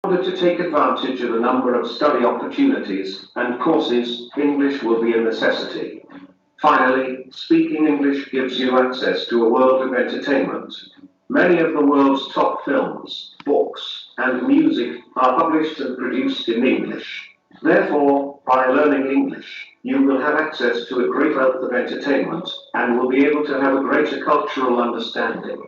order to take advantage of a number of study opportunities and courses, English will be a necessity. Finally, speaking English gives you access to a world of entertainment. Many of the world's top films, books, and music are published and produced in English. Therefore, by learning English, you will have access to a great wealth of entertainment and will be able to have a greater cultural understanding.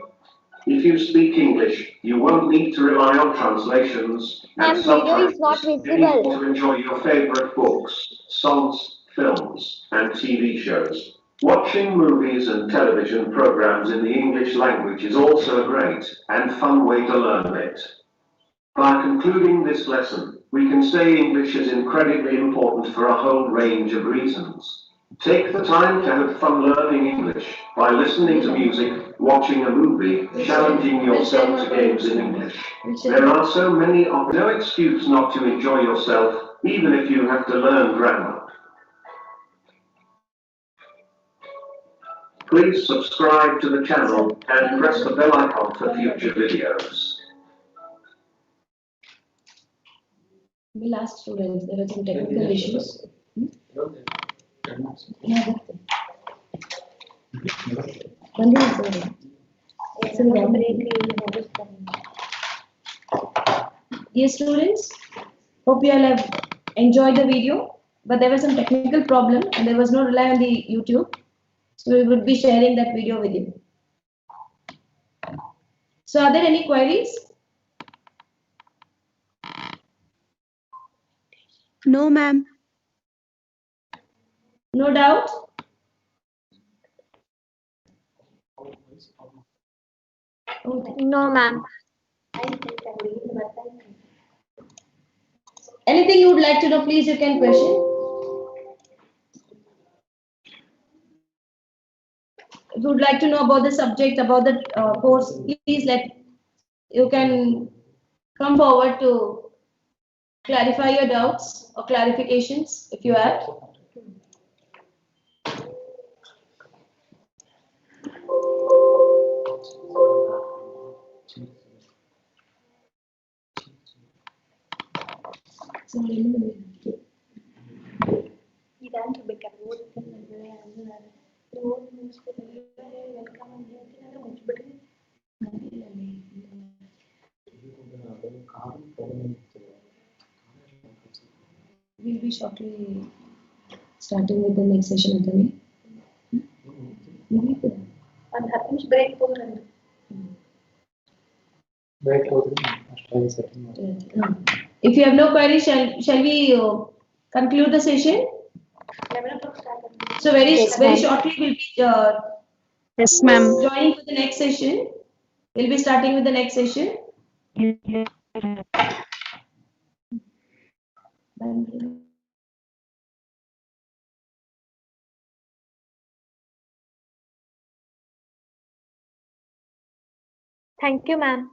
If you speak English, you won't need to rely on translations and subtitles. You need to enjoy your favorite books, songs, films, and TV shows. Watching movies and television programs in the English language is also a great and fun way to learn it. By concluding this lesson, we can say English is incredibly important for a whole range of reasons. Take the time to have fun learning English by listening to music, watching a movie, challenging yourself to games in English. There are so many no excuse not to enjoy yourself, even if you have to learn grammar. Please subscribe to the channel and press the bell icon for future videos. We last students, there were some technical issues. Dear students, hope you all have enjoyed the video, but there was some technical problem and there was no rely on the YouTube. So we would be sharing that video with you. So are there any queries? No, ma'am. No doubt? No, ma'am. Anything you would like to know, please you can question. If you would like to know about the subject, about the course, please you can come forward to clarify your doubts or clarifications if you have. We'll be shortly starting with the next session, Anthony. And happens break for If you have no queries, shall we conclude the session? So very shortly we'll be Yes, ma'am. joining for the next session. We'll be starting with the next session. Thank you, ma'am.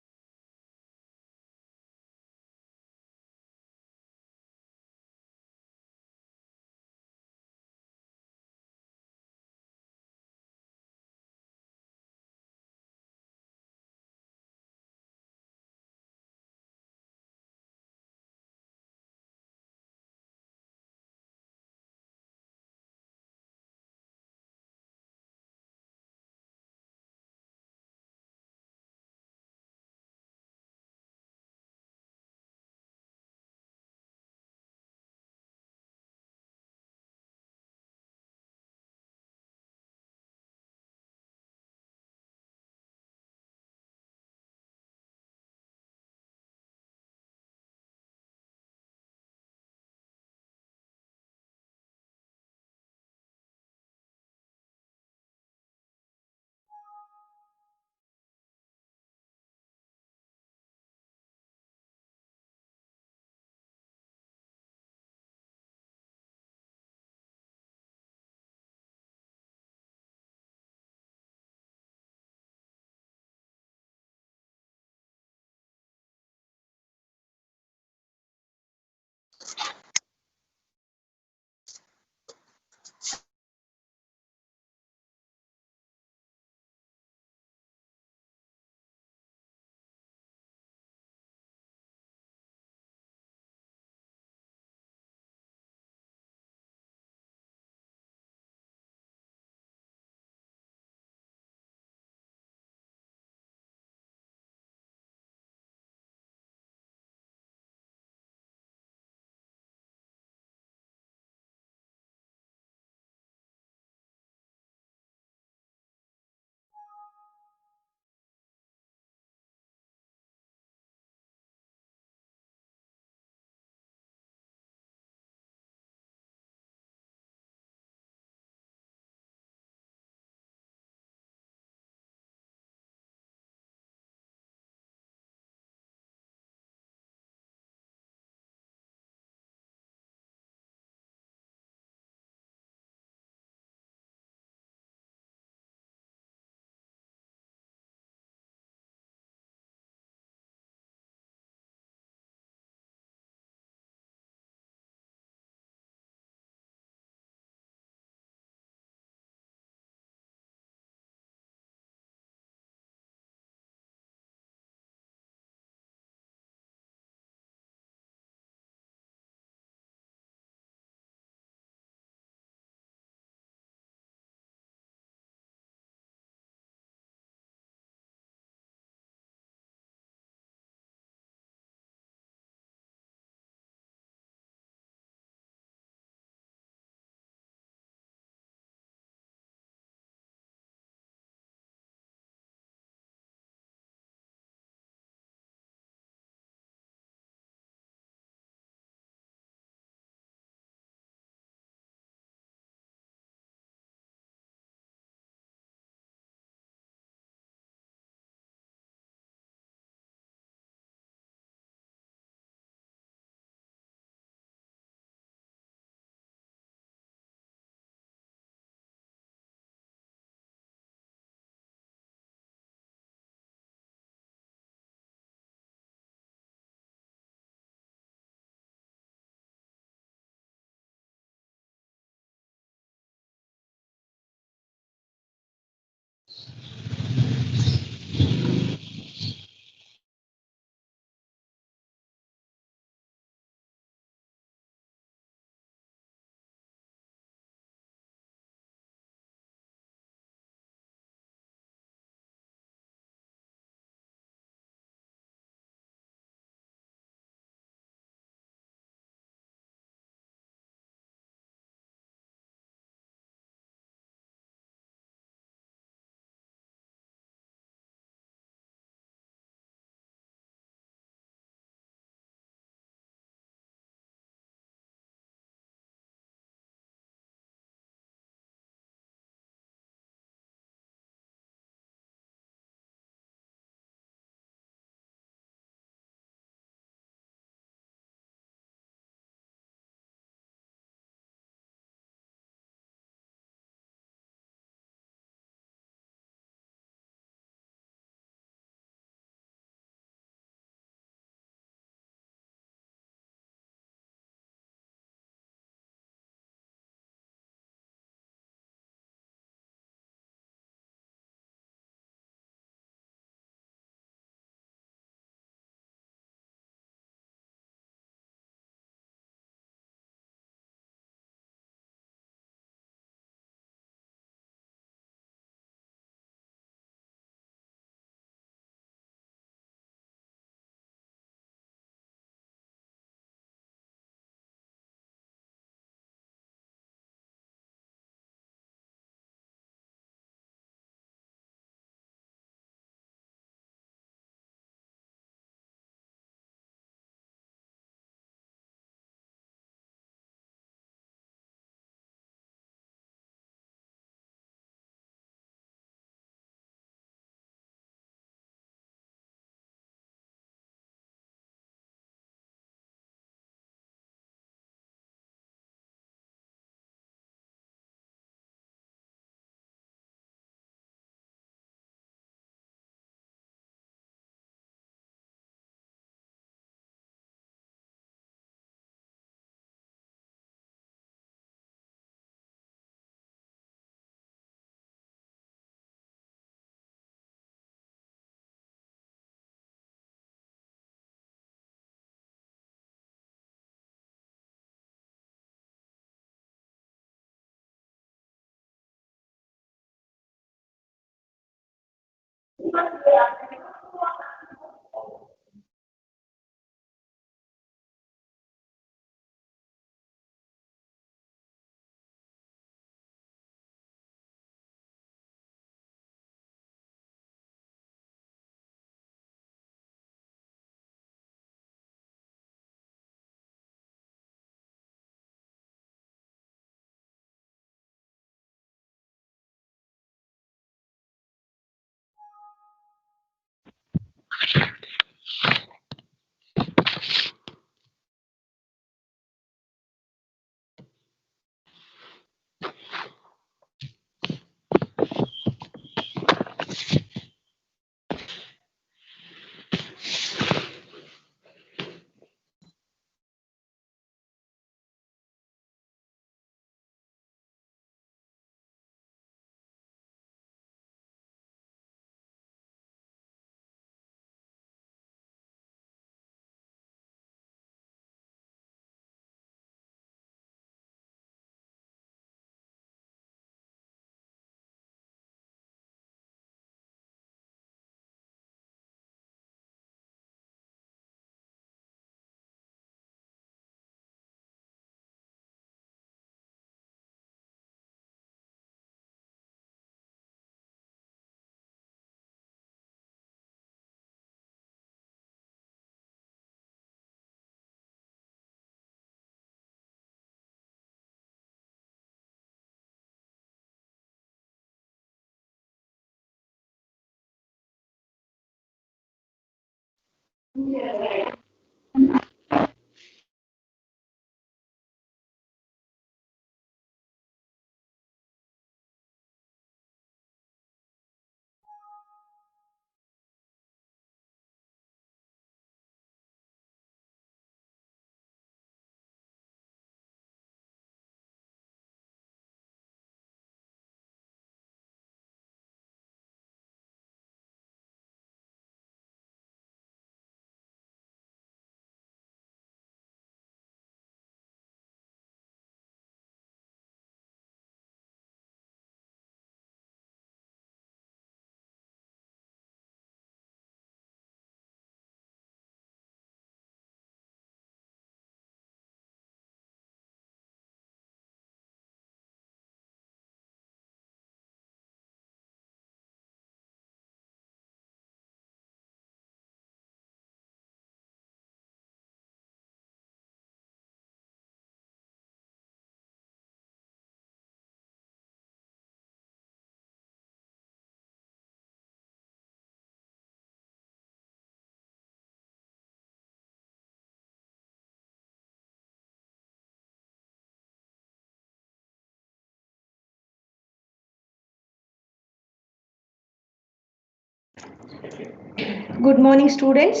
Good morning, students.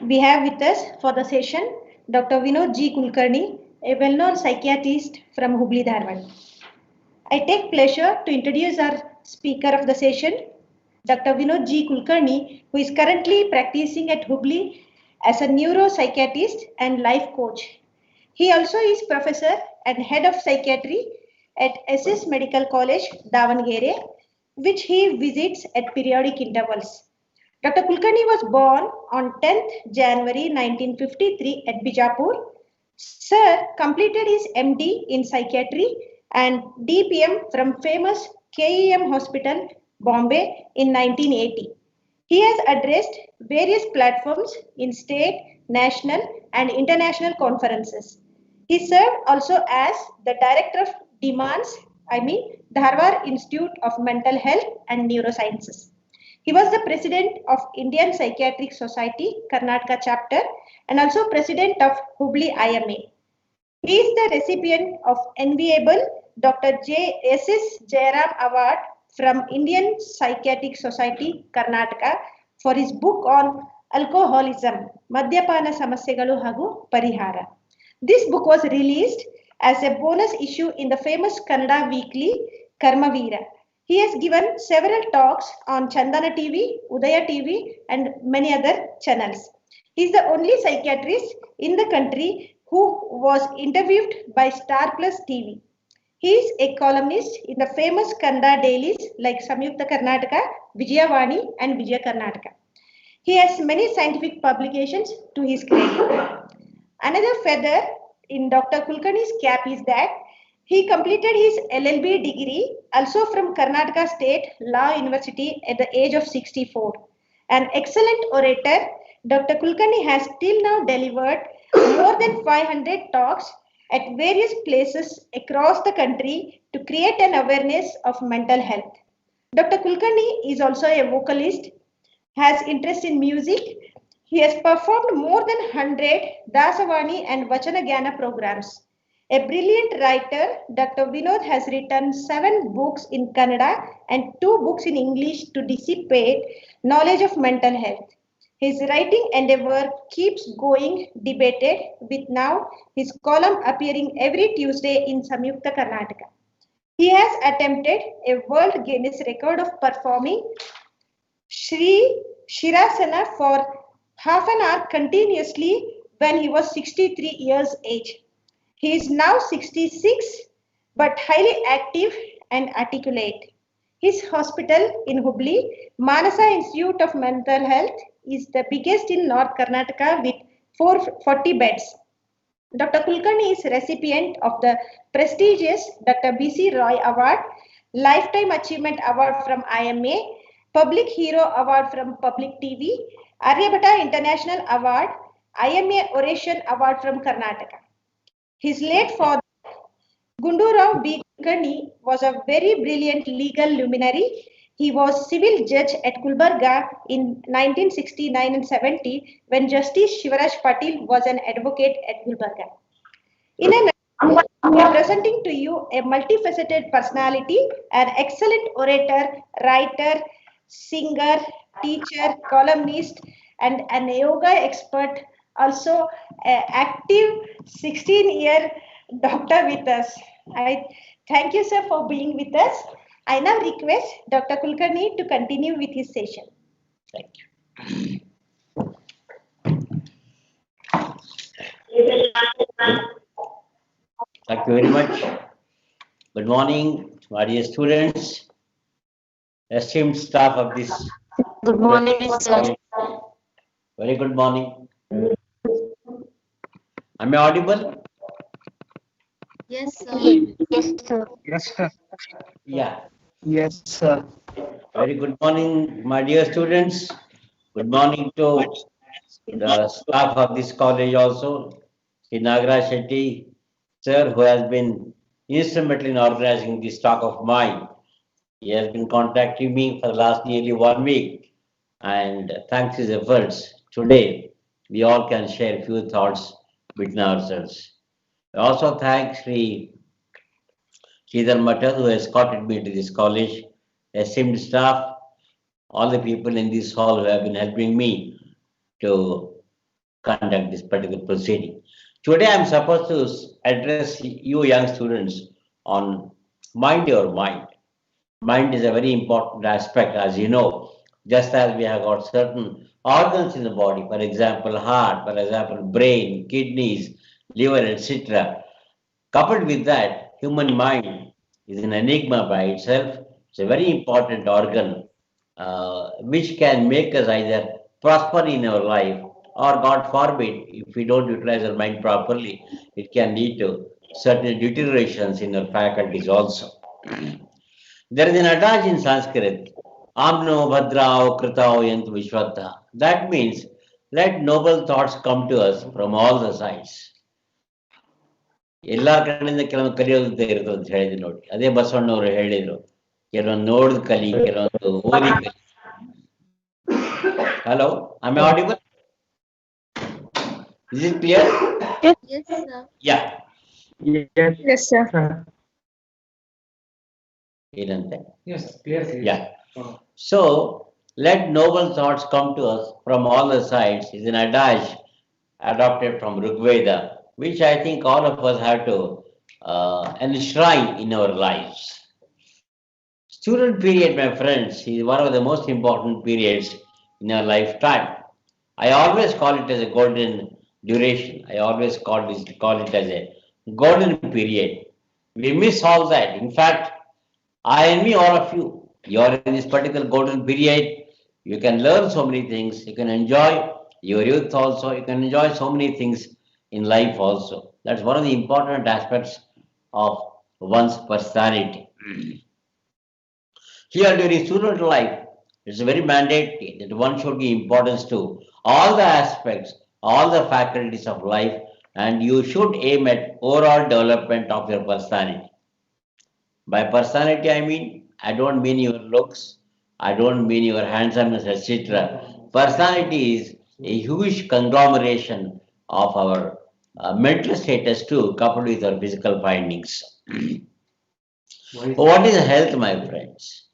We have with us for the session Dr. Vinod G. Kulkarni, a well-known psychiatrist from Hubli, Dharwad. I take pleasure to introduce our speaker of the session, Dr. Vinod G. Kulkarni, who is currently practicing at Hubli as a neuropsychiatrist and life coach. He also is professor and head of psychiatry at SS Medical College, Davangere, which he visits at periodic intervals. Dr. Kulkarni was born on 10th January 1953 at Bijapur. Sir completed his MD in psychiatry and DPM from famous KEM Hospital, Bombay in 1980. He has addressed various platforms in state, national and international conferences. He served also as the director of Dharwad Institute of Mental Health and Neurosciences. He was the president of Indian Psychiatric Society, Karnataka chapter, and also president of Hubli IMA. He is the recipient of enviable Dr. S.S. Jairam Award from Indian Psychiatric Society, Karnataka, for his book on alcoholism, Madhyapana Samasyegalu Hagu Parihara. This book was released as a bonus issue in the famous Kannada weekly Karmavira. He has given several talks on Chandana TV, Udaya TV, and many other channels. He is the only psychiatrist in the country who was interviewed by Star Plus TV. He is a columnist in the famous Kannada dailies like Samyukta Karnataka, Vijayavani, and Vijaya Karnataka. He has many scientific publications to his credit. Another feather in Dr. Kulkarni's cap is that he completed his LLB degree also from Karnataka State Law University at the age of 64. An excellent orator, Dr. Kulkarni has till now delivered more than 500 talks at various places across the country to create an awareness of mental health. Dr. Kulkarni is also a vocalist, has interest in music. He has performed more than 100 Dasavani and Vachanagyana programs. A brilliant writer, Dr. Vinod has written 7 books in Kannada and 2 books in English to dissipate knowledge of mental health. His writing endeavor keeps going debated with now his column appearing every Tuesday in Samyukta Karnataka. He has attempted a World Guinness record of performing Sri Shirasana for half an hour continuously when he was 63 years age. He is now 66 but highly active and articulate. His hospital in Hubli, Manasa Institute of Mental Health, is the biggest in North Karnataka with 440 beds. Dr. Kulkarni is recipient of the prestigious Dr. B.C. Roy Award, Lifetime Achievement Award from IMA, Public Hero Award from Public TV, Aryabhata International Award, IMA Oration Award from Karnataka. His late father, Gundurao B. Kulkarni, was a very brilliant legal luminary. He was civil judge at Gulbarga in 1969 and 70 when Justice Shivaraj Patil was an advocate at Gulbarga. In a nutshell, we are presenting to you a multifaceted personality, an excellent orator, writer, singer, teacher, columnist, and an yoga expert, also an active 16-year doctor with us. I thank you, sir, for being with us. I now request Dr. Kulkarni to continue with his session. Thank you. Thank you very much. Good morning, my dear students, esteemed staff of this. Good morning, sir. Very good morning. Am I audible? Yes, sir. Yes, sir. Yes, sir. Yeah. Yes, sir. Very good morning, my dear students. Good morning to the staff of this college also, Sri Nagaraj Shetty, sir, who has been instrumental in organizing this talk of mine. He has been contacting me for the last nearly 1 week, and thanks to his efforts, today we all can share a few thoughts between ourselves. I also thank Sri Sridhar Mathur, who has escorted me to this college, esteemed staff, all the people in this hall who have been helping me to conduct this particular proceeding. Today I am supposed to address you young students on mind your mind. Mind is a very important aspect, as you know, just as we have got certain organs in the body, for example, heart, for example, brain, kidneys, liver, etc. Coupled with that, human mind is an enigma by itself. It's a very important organ which can make us either prosper in our life or, God forbid, if we don't utilize our mind properly, it can lead to certain deteriorations in our faculties also. There is an adage in Sanskrit, Amno Bhadrao Kritao Yant Vishwata. That means let noble thoughts come to us from all the sides. ಎಲ್ಲಾ ಕಡೆಯಿಂದ ಕೆಲವೊಂದು ಕಲಿಯೋದು ಇರ್ತದೆ ಅಂತ ಹೇಳಿದ್ರು ನೋಡಿ, ಅದೇ ಬಸವಣ್ಣವರು ಹೇಳಿದ್ರು, ಕೆಲವೊಂದು ನೋಡಿದ ಕಲಿ, ಕೆಲವೊಂದು ಓದಿ ಕಲಿ. Hello, am I audible? Is it clear? Yes, sir. Yeah. Yes, sir. Yes, clear. Yeah. So, let noble thoughts come to us from all the sides is an adage adopted from Rigveda, which I think all of us have to enshrine in our lives. Student period, my friends, is one of the most important periods in our lifetime. I always call it as a golden duration. I always call it as a golden period We miss all that. In fact, I envy all of you. You are in this particular golden period. You can learn so many things. You can enjoy your youth also. You can enjoy so many things in life also. That's one of the important aspects of one's personality. Here during student life, it's very mandatory that one should give importance to all the aspects, all the faculties of life, and you should aim at overall development of your personality. By personality, I don't mean your looks, I don't mean your handsomeness, etc. Personality is a huge conglomeration of our mental status too, coupled with our physical findings. What is health, my friends?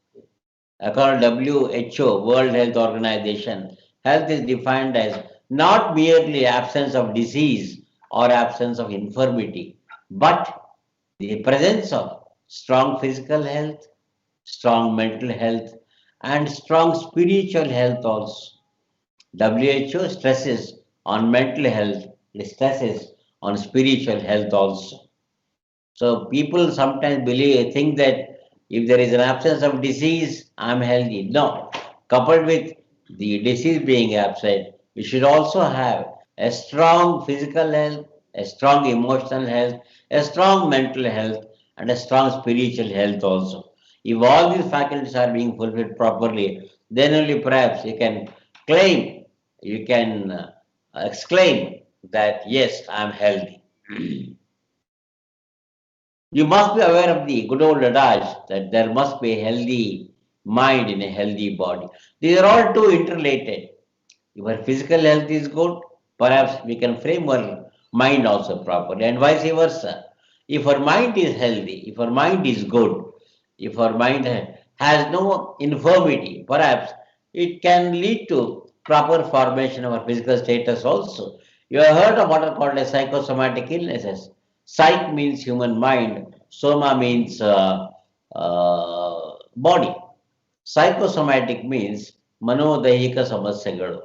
According to WHO, World Health Organization, health is defined as not merely absence of disease or absence of infirmity, but the presence of strong physical health, strong mental health, and strong spiritual health also. WHO stresses on mental health, it stresses on spiritual health also. So people sometimes think that if there is an absence of disease, I'm healthy. No. Coupled with the disease being absent, we should also have a strong physical health, a strong emotional health, a strong mental health, and a strong spiritual health also. If all these faculties are being fulfilled properly, then only perhaps you can claim, you can exclaim that yes, I'm healthy. You must be aware of the good old adage that there must be a healthy mind in a healthy body. These are all two interrelated. If our physical health is good, perhaps we can frame our mind also properly, and vice versa. If our mind is healthy, if our mind is good, if our mind has no infirmity, perhaps it can lead to proper formation of our physical status also. You have heard of what are called as psychosomatic illnesses. Psych means human mind, soma means body. Psychosomatic means manodahika samasyagalu.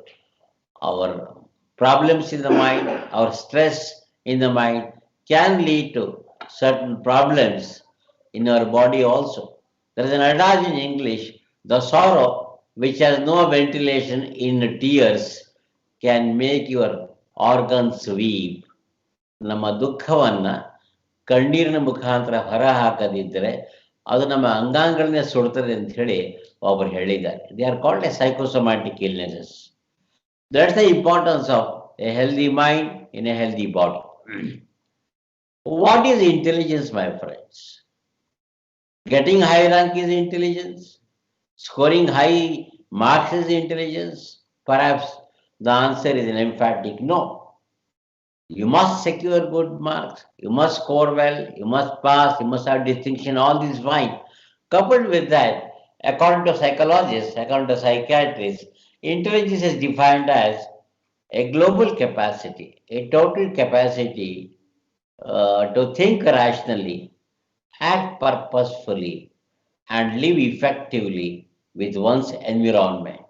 Our problems in the mind, our stress in the mind can lead to certain problems in our body also. There is an adage in English, the sorrow which has no ventilation in tears can make your organs weep. ನಮ್ಮ ದುಃಖವನ್ನ ಕಣ್ಣೀರಿನ ಮುಖಾಂತರ ಹೊರ ಹಾಕದಿದ್ದರೆ ಅದು ನಮ್ಮ ಅಂಗಾಂಗಗಳನ್ನೇ ಸುಡುತ್ತದೆ ಅಂತ ಹೇಳಿ ಒಬ್ಬರು ಹೇಳಿದ್ದಾರೆ. They are called A psychosomatic illnesses. That's the importance of a healthy mind in a healthy body. What is intelligence, my friends? Getting high rank is intelligence. Scoring high marks is intelligence. Perhaps the answer is an emphatic no. You must secure good marks, you must score well, you must pass, you must have distinction, all this fine. Coupled with that, according to psychologists, according to psychiatrists, intelligence is defined as a global capacity, a total capacity to think rationally, act purposefully, and live effectively with one's environment.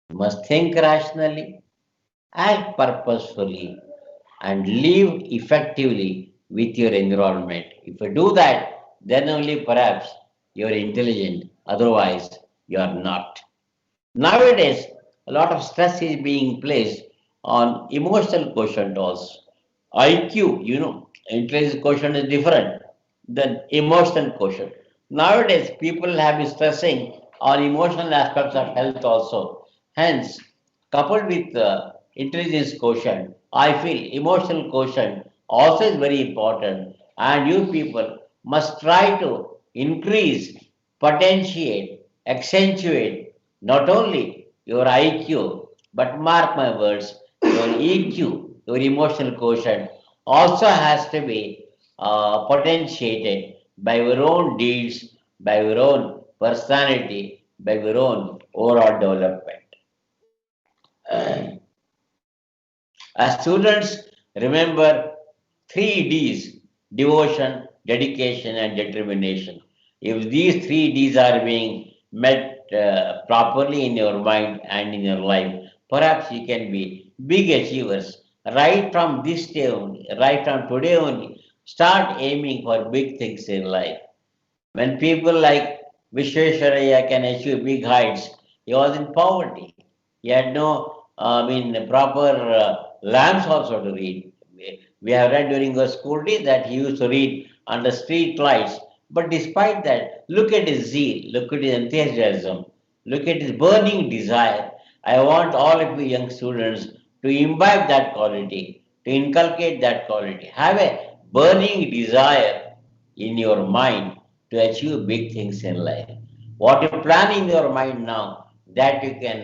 You must think rationally, act purposefully, and live effectively with your environment. If you do that, then only perhaps you're intelligent, otherwise you are not. Nowadays, a lot of stress is being placed on emotional quotient also. IQ, intelligence quotient is different than emotional quotient. Nowadays, people have been stressing on emotional aspects of health also. Hence, coupled with intelligence quotient, I feel emotional quotient also is very important, and you people must try to increase, potentiate, accentuate not only your IQ, but mark my words, your EQ, your emotional quotient also has to be potentiated by your own deeds, by your own personality, by your own overall development. As students, remember 3 Ds: devotion, dedication, and determination. If these 3 Ds are being met properly in your mind and in your life, perhaps you can be big achievers right from this day only, right from today only. Start aiming for big things in life. When people like Vishwesvaraya can achieve big heights, he was in poverty. He had no, proper lamps also to read. We have read during our school days that he used to read under street lights. But despite that, look at his zeal, look at his enthusiasm, look at his burning desire. I want all of you young students to imbibe that quality, to inculcate that quality. Have a burning desire in your mind to achieve big things in life. What you plan in your mind now, that you can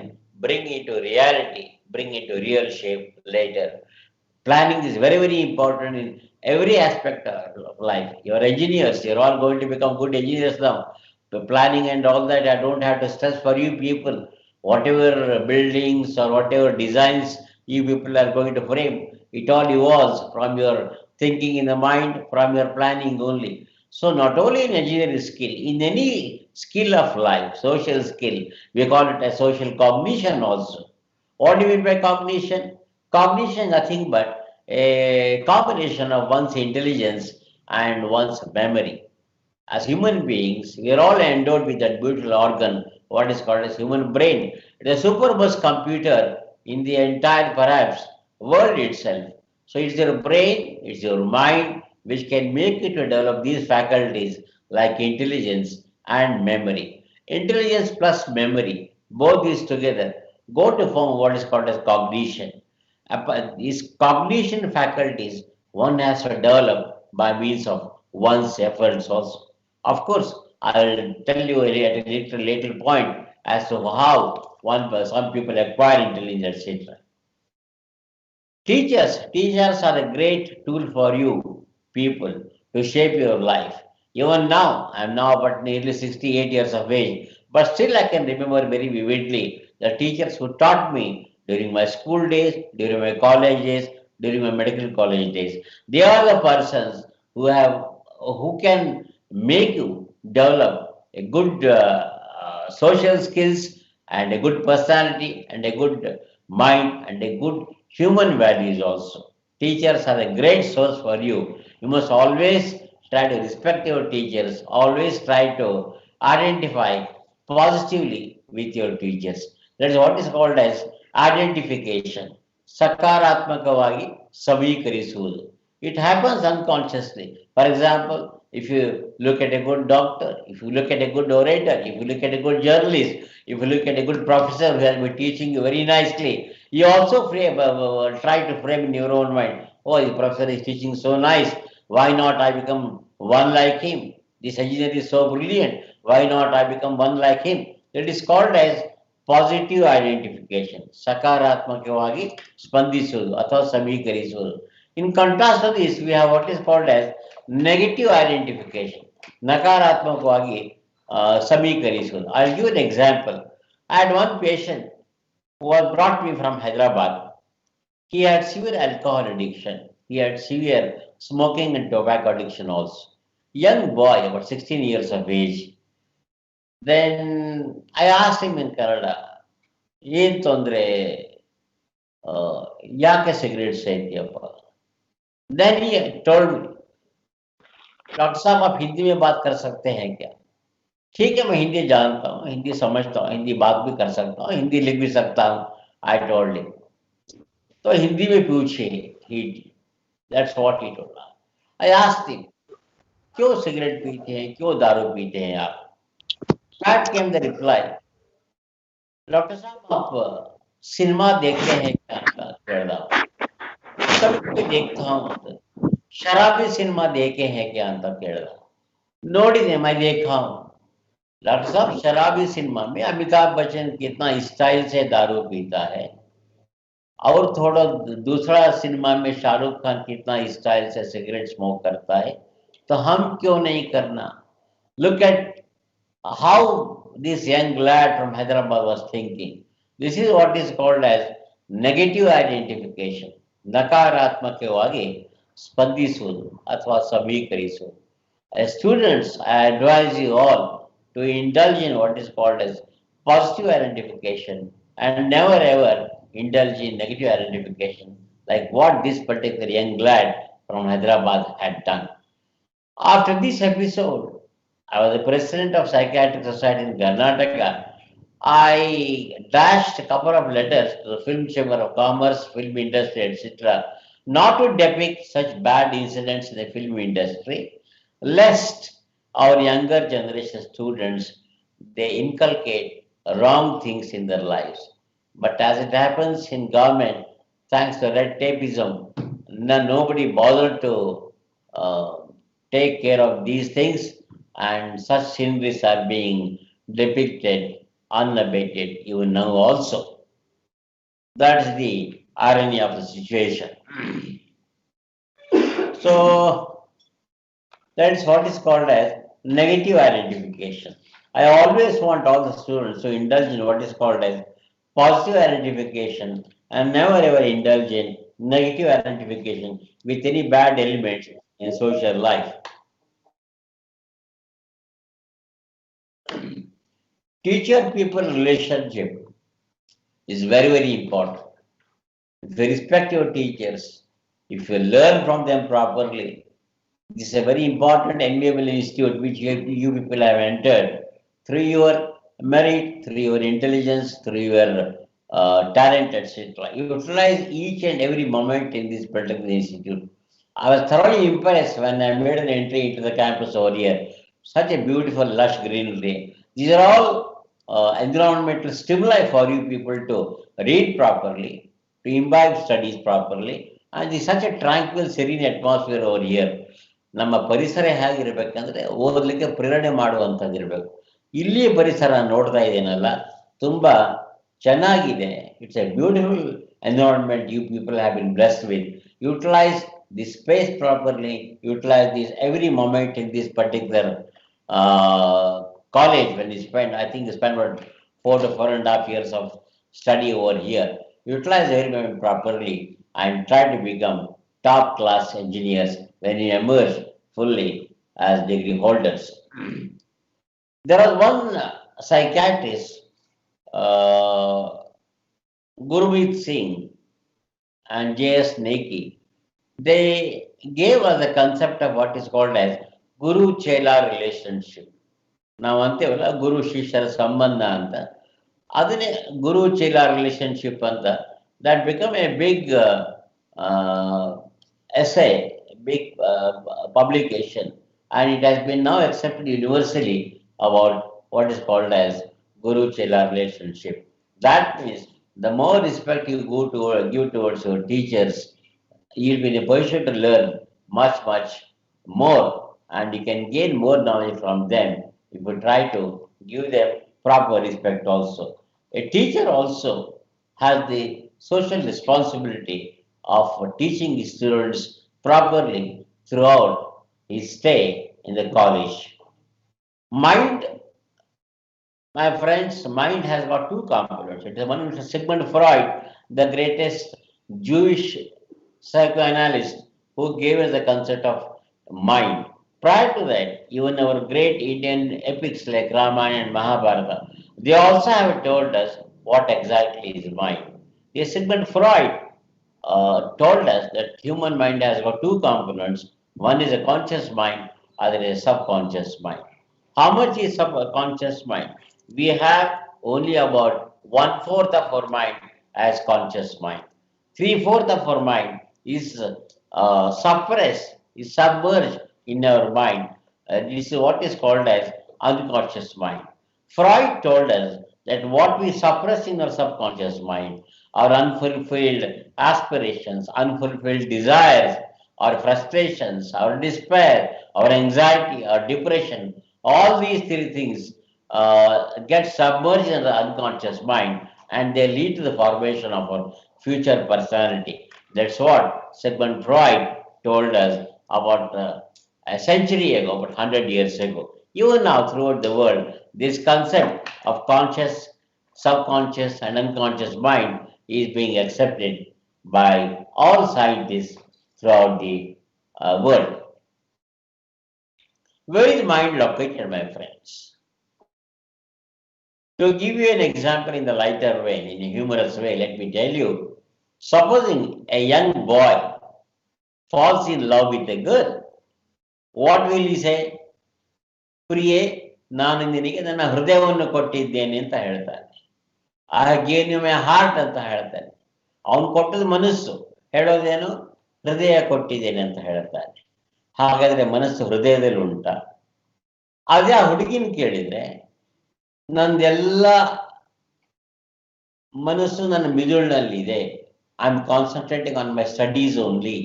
bring into reality, bring into real shape later. Planning is very, very important in every aspect of life. You're engineers, you're all going to become good engineers now. The planning and all that, I don't have to stress for you people. Whatever buildings or whatever designs you people are going to frame, it all evolves from your thinking in the mind, from your planning only. So not only in engineering skill, in any skill of life, social skill, we call it a social cognition also. What do you mean by cognition? Cognition is nothing but a combination of one's intelligence and one's memory. As human beings, we are all endowed with that beautiful organ, what is called as human brain. It is a superbus computer in the entire, perhaps, world itself. So it's your brain, it's your mind, which can make you to develop these faculties like intelligence and memory. Intelligence plus memory, both these together, go to form what is called as cognition. These cognition faculties one has to develop by means of one's efforts also. Of course, I'll tell you at a later point as to how some people acquire intelligence, etc. Teachers are a great tool for you people to shape your life. Even now, I'm now but nearly 68 years of age, but still I can remember very vividly the teachers who taught me during my school days, during my college days, during my medical college days. They are the persons who can make you develop a good social skills and a good personality and a good mind and a good human values also. Teachers are a great source for you. You must always try to respect your teachers, always try to identify positively with your teachers. That is what is called as identification. ಸಕಾರಾತ್ಮಕವಾಗಿ ಸಮೀಕರಿಸುವುದು. It happens unconsciously. For example, if you look at a good doctor, if you look at a good orator, if you look at a good journalist, if you look at a good professor who has been teaching you very nicely, you also try to frame in your own mind, oh, the professor is teaching so nice, why not I become one like him? This engineer is so brilliant, why not I become one like him? It is called as positive identification, ಸಕಾರಾತ್ಮಕವಾಗಿ ಸ್ಪಂದಿಸುವುದು ಅಥವಾ ಸಮೀಕರಿಸುವುದು. In contrast of this we have what is called as negative identification, ನಕಾರಾತ್ಮಕವಾಗಿ ಸಮೀಕರಿಸುವುದು. I give an example. I had one patient who was brought me from Hyderabad. He had severe alcohol addiction. He had severe smoking and tobacco addiction also. Young boy, about 16 years of age. Then I asked him in Kannada, ಏನ್ ತೊಂದ್ರೆ, ಯಾಕೆ cigarette ಸೇದ್ಯಪ್ಪ? Then he told me, doctor साहब आप हिंदी में बात कर सकते हैं क्या? ठीक है, मैं हिंदी जानता हूँ, हिंदी समझता हूँ, हिंदी बात भी कर सकता हूँ, हिंदी लिख भी सकता हूँ. I told him. तो हिंदी में पूछिए, that's what he told. I asked him, क्यों सिगरेट पीते हैं, क्यों दारू पीते हैं आप? That came the reply. Doctor साहब आप सिनेमा देखते हैं क्या? कभी देखता हूँ. शराबी सिनेमा देखे हैं क्या ಅಂತ ಕೇಳಿದ. ನೋಡಿದೆ, मैं देखा हूँ. डॉक्टर साहब शराबी सिनेमा में अमिताभ बच्चन कितना स्टाइल से दारू पीता है, और थोड़ा दूसरा सिनेमा में शाहरुख खान कितना स्टाइल से सिगरेट स्मोक करता है, तो हम क्यों नहीं करना? Look at how this young lad from Hyderabad was thinking. This is what is called as negative identification. ನಕಾರಾತ್ಮಕವಾಗಿ ಸ್ಪಂದಿಸುವುದು ಅಥವಾ ಸಮೀಕರಿಸುವುದು. As students, I advise you all to indulge in what is called as positive identification and never ever indulge in negative identification like what this particular young lad from Hyderabad had done. After this episode, I was the president of Psychiatric Society in Karnataka. I dashed a couple of letters to the Film Chamber of Commerce, film industry, etc., not to depict such bad incidents in the film industry, lest our younger generation students they inculcate wrong things in their lives. But as it happens in government, thanks to red tapeism, nobody bothered to uh, take care of these things, and such sceneries are being depicted unabated even now also. That's the irony of the situation. So that's what is called as negative identification. I always want all the students to indulge in what is called as positive identification and never ever indulge in negative identification with any bad elements in social life. Teacher people relationship is very, very important. If you respect your teachers, if you learn from them properly, this is a very important enviable institute which you people have entered through your merit, through your intelligence, through your talent, etc. Utilize each and every moment in this particular institute. I was thoroughly impressed when I made an entry into the campus over here. Such a beautiful, lush greenery. These are all environmental stimuli for you people to read properly, to imbibe studies properly, and it's such a tranquil, serene atmosphere over here. ನಮ್ಮ ಪರಿಸರ ಹೇಗಿರ್ಬೇಕಂದ್ರೆ ಓದಲಿಕ್ಕೆ ಪ್ರೇರಣೆ ಮಾಡುವಂಥದ್ದಿರ್ಬೇಕು. ಇಲ್ಲಿಯ ಪರಿಸರ ನೋಡ್ತಾ ಇದ್ದೇನಲ್ಲ ತುಂಬಾ ಚೆನ್ನಾಗಿದೆ. It's a beautiful environment you people have been blessed with. Utilise this space properly, utilize this every moment in this particular college when you spend, I think you spend about 4 to 4.5 years of study over here. Utilize every moment properly and try to become top class engineers when you emerge fully as degree holders. There was one psychiatrist, uh, Gurmeet Singh and J.S. Neki. They gave us the concept of what is called as Guru Chela relationship. ನಾವು ಅಂತೀವಲ್ಲ ಗುರು ಶಿಷ್ಯರ ಸಂಬಂಧ ಅಂತ, ಅದನ್ನೇ guru chela relationship ಅಂತ. That become a big essay, big publication, and it has been now accepted universally about what is called as Guru Chela relationship. That means the more respect you give towards your teachers, you'll be in a position to learn much, much more, and you can gain more knowledge from them if you try to give them proper respect also. A teacher also has the social responsibility of teaching his students properly throughout his stay in the college. Mind, my friends, mind has got two components. It is one is Sigmund Freud, the greatest Jewish psychoanalyst who gave us the concept of mind. Prior to that, even our great Indian epics like Ramayana and Mahabharata, they also have told us what exactly is mind. Yes, Sigmund Freud told us that human mind has got two components. One is a conscious mind, other is a subconscious mind. How much is subconscious mind? We have only about 1/4 of our mind as conscious mind. 3/4 of our mind is suppressed, is submerged in our mind. This is what is called as unconscious mind. Freud told us that what we suppress in our subconscious mind, our unfulfilled aspirations, unfulfilled desires, our frustrations, our despair, our anxiety, our depression, all these three things get submerged in the unconscious mind, and they lead to the formation of our future personality. That's what Sigmund Freud told us about a century ago, about 100 years ago. Even now, throughout the world, this concept of conscious, subconscious, and unconscious mind is being accepted by all scientists throughout the world. Where is mind located, my friends? To give you an example in the lighter way, in a humorous way, let me tell you, supposing a young boy falls in love with a girl, What will he say? ಪ್ರಿಯೆ, ನಾನು ನಿನಗೆ ನನ್ನ ಹೃದಯವನ್ನು ಕೊಟ್ಟಿದ್ದೇನೆ ಅಂತ ಹೇಳ್ತಾನೆ. I have given you my heart ಅಂತ ಹೇಳ್ತಾನೆ. ಅವನು ಕೊಟ್ಟದ್ದು ಮನಸ್ಸು, ಹೇಳೋದೇನು? ಹೃದಯ ಕೊಟ್ಟಿದ್ದೇನೆ ಅಂತ ಹೇಳ್ತಾನೆ. ಹಾಗಾದ್ರೆ ಮನಸ್ಸು ಹೃದಯದಲ್ಲಿ ಉಂಟ? ಅದೇ ಆ ಹುಡುಗಿನ ಕೇಳಿದ್ರೆ, ನಂದೆಲ್ಲ ಮನಸ್ಸು ನನ್ನ ಮಿದುಳಿನಲ್ಲಿದೆ. I am concentrating on my studies only.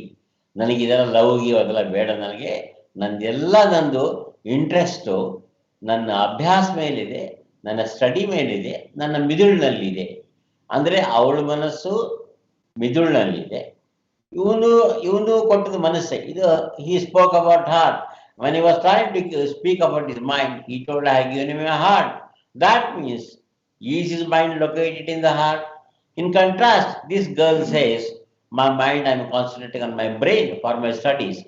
ನನಗಿದೆಲ್ಲ ಲವ್ಗಿ ಅದೆಲ್ಲ ಬೇಡ. ನನಗೆ ನಂದು ಇಂಟ್ರೆಸ್ಟು ನನ್ನ ಅಭ್ಯಾಸ ಮೇಲಿದೆ, ನನ್ನ ಸ್ಟಡಿ ಮೇಲಿದೆ, ನನ್ನ ಮಿದುಳಿನಲ್ಲಿದೆ. ಅಂದರೆ ಅವಳ ಮನಸ್ಸು ಮಿದುಳಿನಲ್ಲಿದೆ, ಇವನು ಕೊಟ್ಟದ ಮನಸ್ಸೆ. ಇದು he spoke about heart. When he was trying to speak about his mind, he told, I have given him a heart. That means, is his mind located in the heart? In contrast, this girl says, my mind, I am concentrating on my brain for my studies.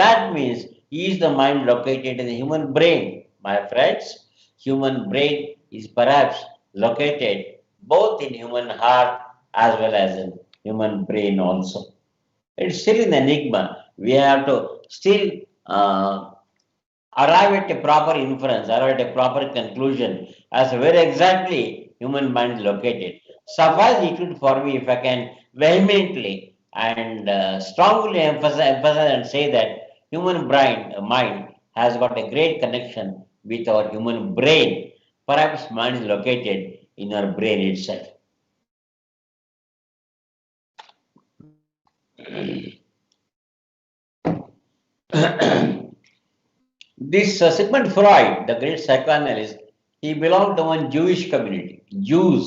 That means, is the mind located in the human brain? My friends, human brain is perhaps located both in human heart as well as in human brain also. It's still an enigma. We have to still arrive at a proper inference, arrive at a proper conclusion as to where exactly human mind is located. Suffice it for me if I can vehemently and strongly emphasize and say that human mind has got a great connection with our human brain. Perhaps mind is located in our brain itself. This Sigmund Freud, the great psychoanalyst, he belonged to one Jewish community. Jews,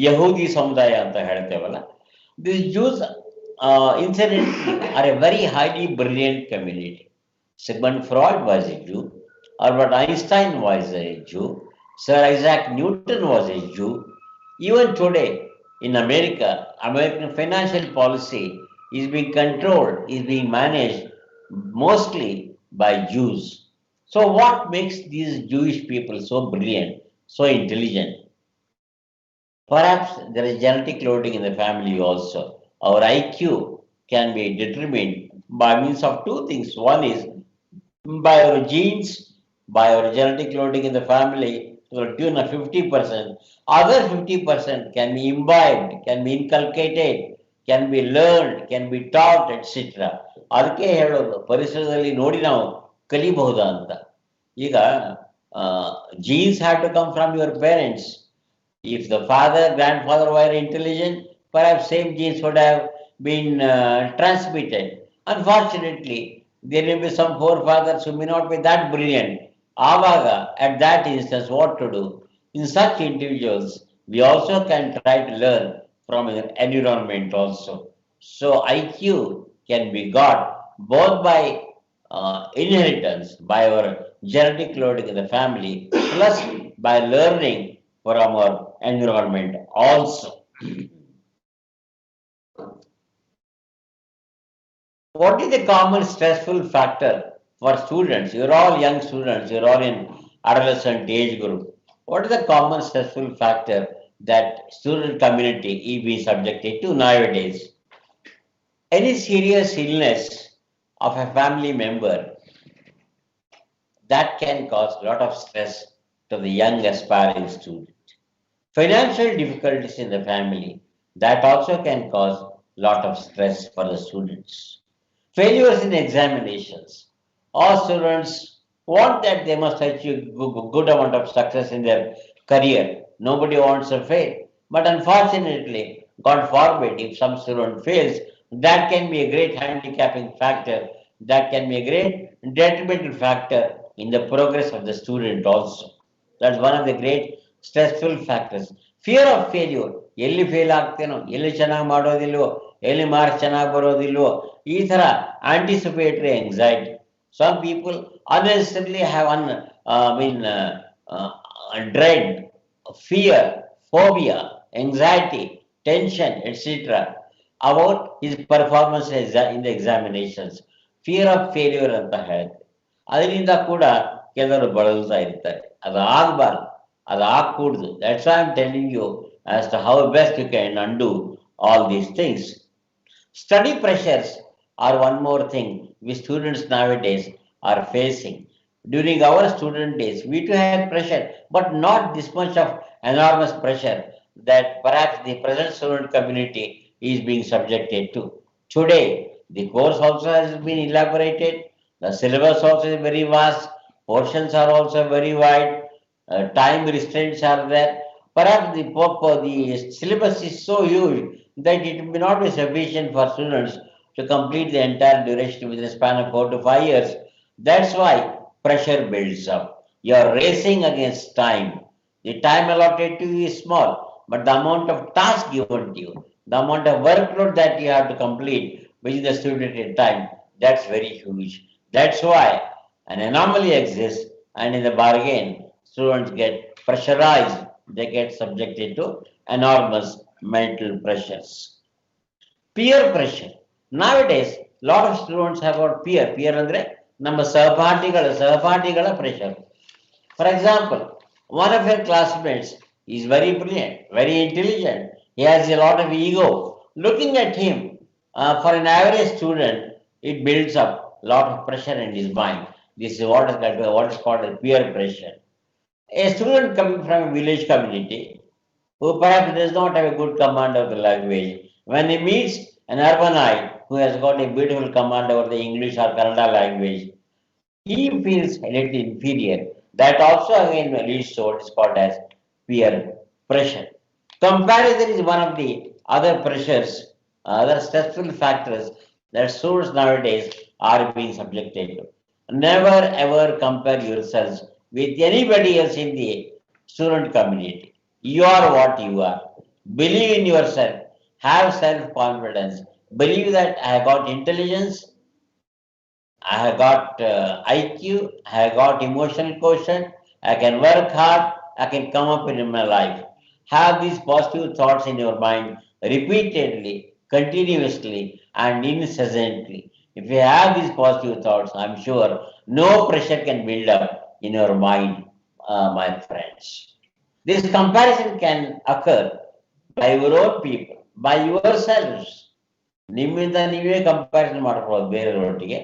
Yehudi samudaya anta heltevalla. These Jews, incidentally, are a very highly brilliant community. Sigmund Freud was a Jew. Albert Einstein was a Jew. Sir Isaac Newton was a Jew. Even today, in America, American financial policy is being controlled, is being managed mostly by Jews. So what makes these Jewish people so brilliant, so intelligent? Perhaps there is genetic loading in the family also. Our IQ can be determined by means of two things. One is by our genes, by our genetic loading in the family to the tune of 50%. Other 50% can be imbibed, can be inculcated, can be learned, can be taught, etc. ಅದಕ್ಕೆ ಹೇಳೋದು, ಪರಿಸರದಲ್ಲಿ ನೋಡಿ ನಾವು ಕಲಿಬಹುದಾ ಅಂತ. ಈಗ genes have to come from your parents. If the father, grandfather were intelligent, perhaps same genes would have been transmitted. Unfortunately, there may be some forefathers who may not be that brilliant. Avaga, at that instance, what to do? In such individuals, we also can try to learn from an environment also. So IQ can be got both by inheritance, by our genetic loading in the family, plus by learning from our environment also. What is the common stressful factor for students? You're all young students, you're all in adolescent age group. What is the common stressful factor that student community is being subjected to nowadays? Any serious illness of a family member that can cause a lot of stress to the young aspiring student. Financial difficulties in the family, that also can cause a lot of stress for the students. Failures in examinations. All students want that they must achieve good amount of success in their career. Nobody wants to fail. But unfortunately, God forbid, if some student fails, that can be a great handicapping factor. That can be a great detrimental factor in the progress of the student also. That's one of the great stressful factors. Fear of failure. ಎಲ್ಲಿ fail ಆಗ್ತೇನೋ, ಎಲ್ಲಿ ಚೆನ್ನಾಗಿ ಮಾಡೋದಿಲ್ವೋ, ಎಲ್ಲಿ marks ಚೆನ್ನಾಗಿ ಬರೋದಿಲ್ವೋ, ಈ ಥರ anticipatory anxiety. Some people unnecessarily have dread, fear, phobia, anxiety, tension, etc. about his performance in the examinations. Fear of failure ಅಂತ ಹೇಳುತ್ತೆ. ಅದರಿಂದ ಕೂಡ ಕೆಲವರು ಬಳಲ್ತಾ ಇರ್ತಾರೆ. ಅದು ಆಗಬಾರ್ದು, ಅದು ಆಗಕೂಡ್ದು. That's why I'm telling you as to how best you can undo all these things. Study pressures are one more thing which students nowadays are facing. During our student days, we too had pressure, but not this much of enormous pressure that perhaps the present student community is being subjected to. Today, the course also has been elaborated, the syllabus also is very vast, portions are also very wide, time restraints are there. Perhaps the syllabus is so huge that it may not be sufficient for students to complete the entire duration within a span of 4 to 5 years. That's why pressure builds up. You are racing against time. The time allotted to you is small, but the amount of task given to you, the amount of workload that you have to complete within the stipulated time, that's very huge. That's why an anomaly exists, and in the bargain, students get pressurized, they get subjected to enormous mental pressures. Peer pressure. Nowadays, lot of students have got peer ಅಂದ್ರೆ ನಮ್ಮ ಸಹಪಾಠಿಗಳ pressure. For example, one of your classmates is very brilliant, very intelligent. He has a lot of ego. Looking at him, for an average student, it builds up a lot of pressure in his mind. This is what is called a peer pressure. A student coming from a village community who perhaps does not have a good command of the language, when he meets an urbanite who has got a beautiful command over the English or Kannada language, he feels a little inferior. That also again leads to what is called as peer pressure. Comparison is one of the other pressures, other stressful factors that students nowadays are being subjected to. Never ever compare yourselves with anybody else in the student community. You are what you are. Believe in yourself. Have self-confidence. Believe that I have got intelligence, I have got IQ, I have got emotional quotient, I can work hard, I can come up in my life. Have these positive thoughts in your mind repeatedly, continuously, and incessantly. If you have these positive thoughts, I'm sure no pressure can build up in your mind, my friends. This comparison can occur by your own people, by yourselves. ನಿಮ್ಮಿಂದ ನೀವೇ comparison ಮಾಡ್ಕೊಳ್ಳೋದು ಬೇರೆಯವರೊಟ್ಟಿಗೆ.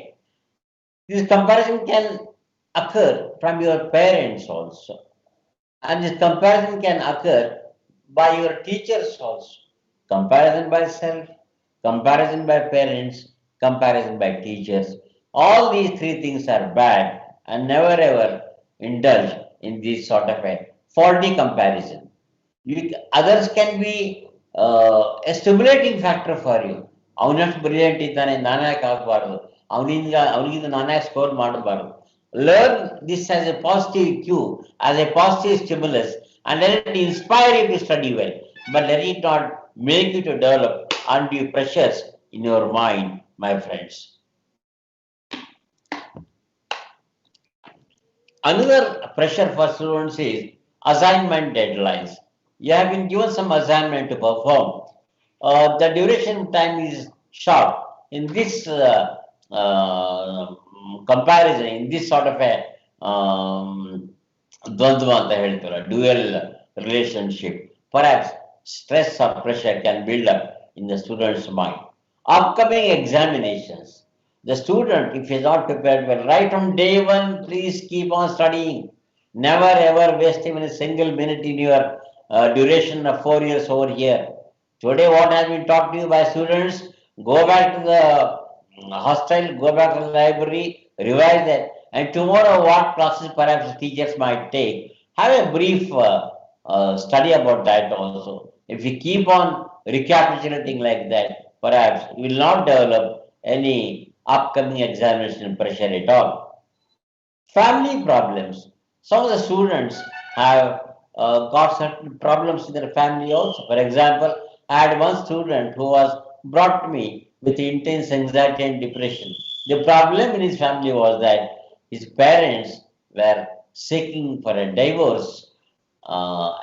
This comparison can occur from your parents also. And this comparison can occur by your teachers also. Comparison by self, comparison by parents, comparison by teachers. All these three things are bad, and never ever indulge in this sort of a faulty comparison. Others can be a stimulating factor for you. ಅವನಷ್ಟು brilliant ಇದ್ದಾನೆ, ನಾನೇ ಯಾಕೆ ಆಗಬಾರ್ದು, ಅವನಿಗಿಂತ ನಾನೇ score ಮಾಡಬಾರ್ದು. Learn this as a positive cue, as a positive stimulus, and let it inspire you to study well. But let it not make you to develop undue pressures in your mind, my friends. Another pressure for students is assignment deadlines. You have been given some assignment to perform. The duration time is short. In this comparison, in this sort of a dvandva anta heltara, dual relationship, perhaps stress or pressure can build up in the student's mind. Upcoming examinations, the student, if he is not prepared well, right from day one, please keep on studying. Never ever waste even a single minute in your duration of 4 years over here. Today, what has been taught to you by students, go back to the hostel, go back to the library, revise that, and tomorrow what classes perhaps teachers might take, have a brief study about that also. If you keep on recapitulating like that, perhaps you will not develop any upcoming examination pressure at all. Family problems. Some of the students have got certain problems in their family also. For example, I had one student who was brought to me with intense anxiety and depression. The problem in his family was that his parents were seeking for a divorce.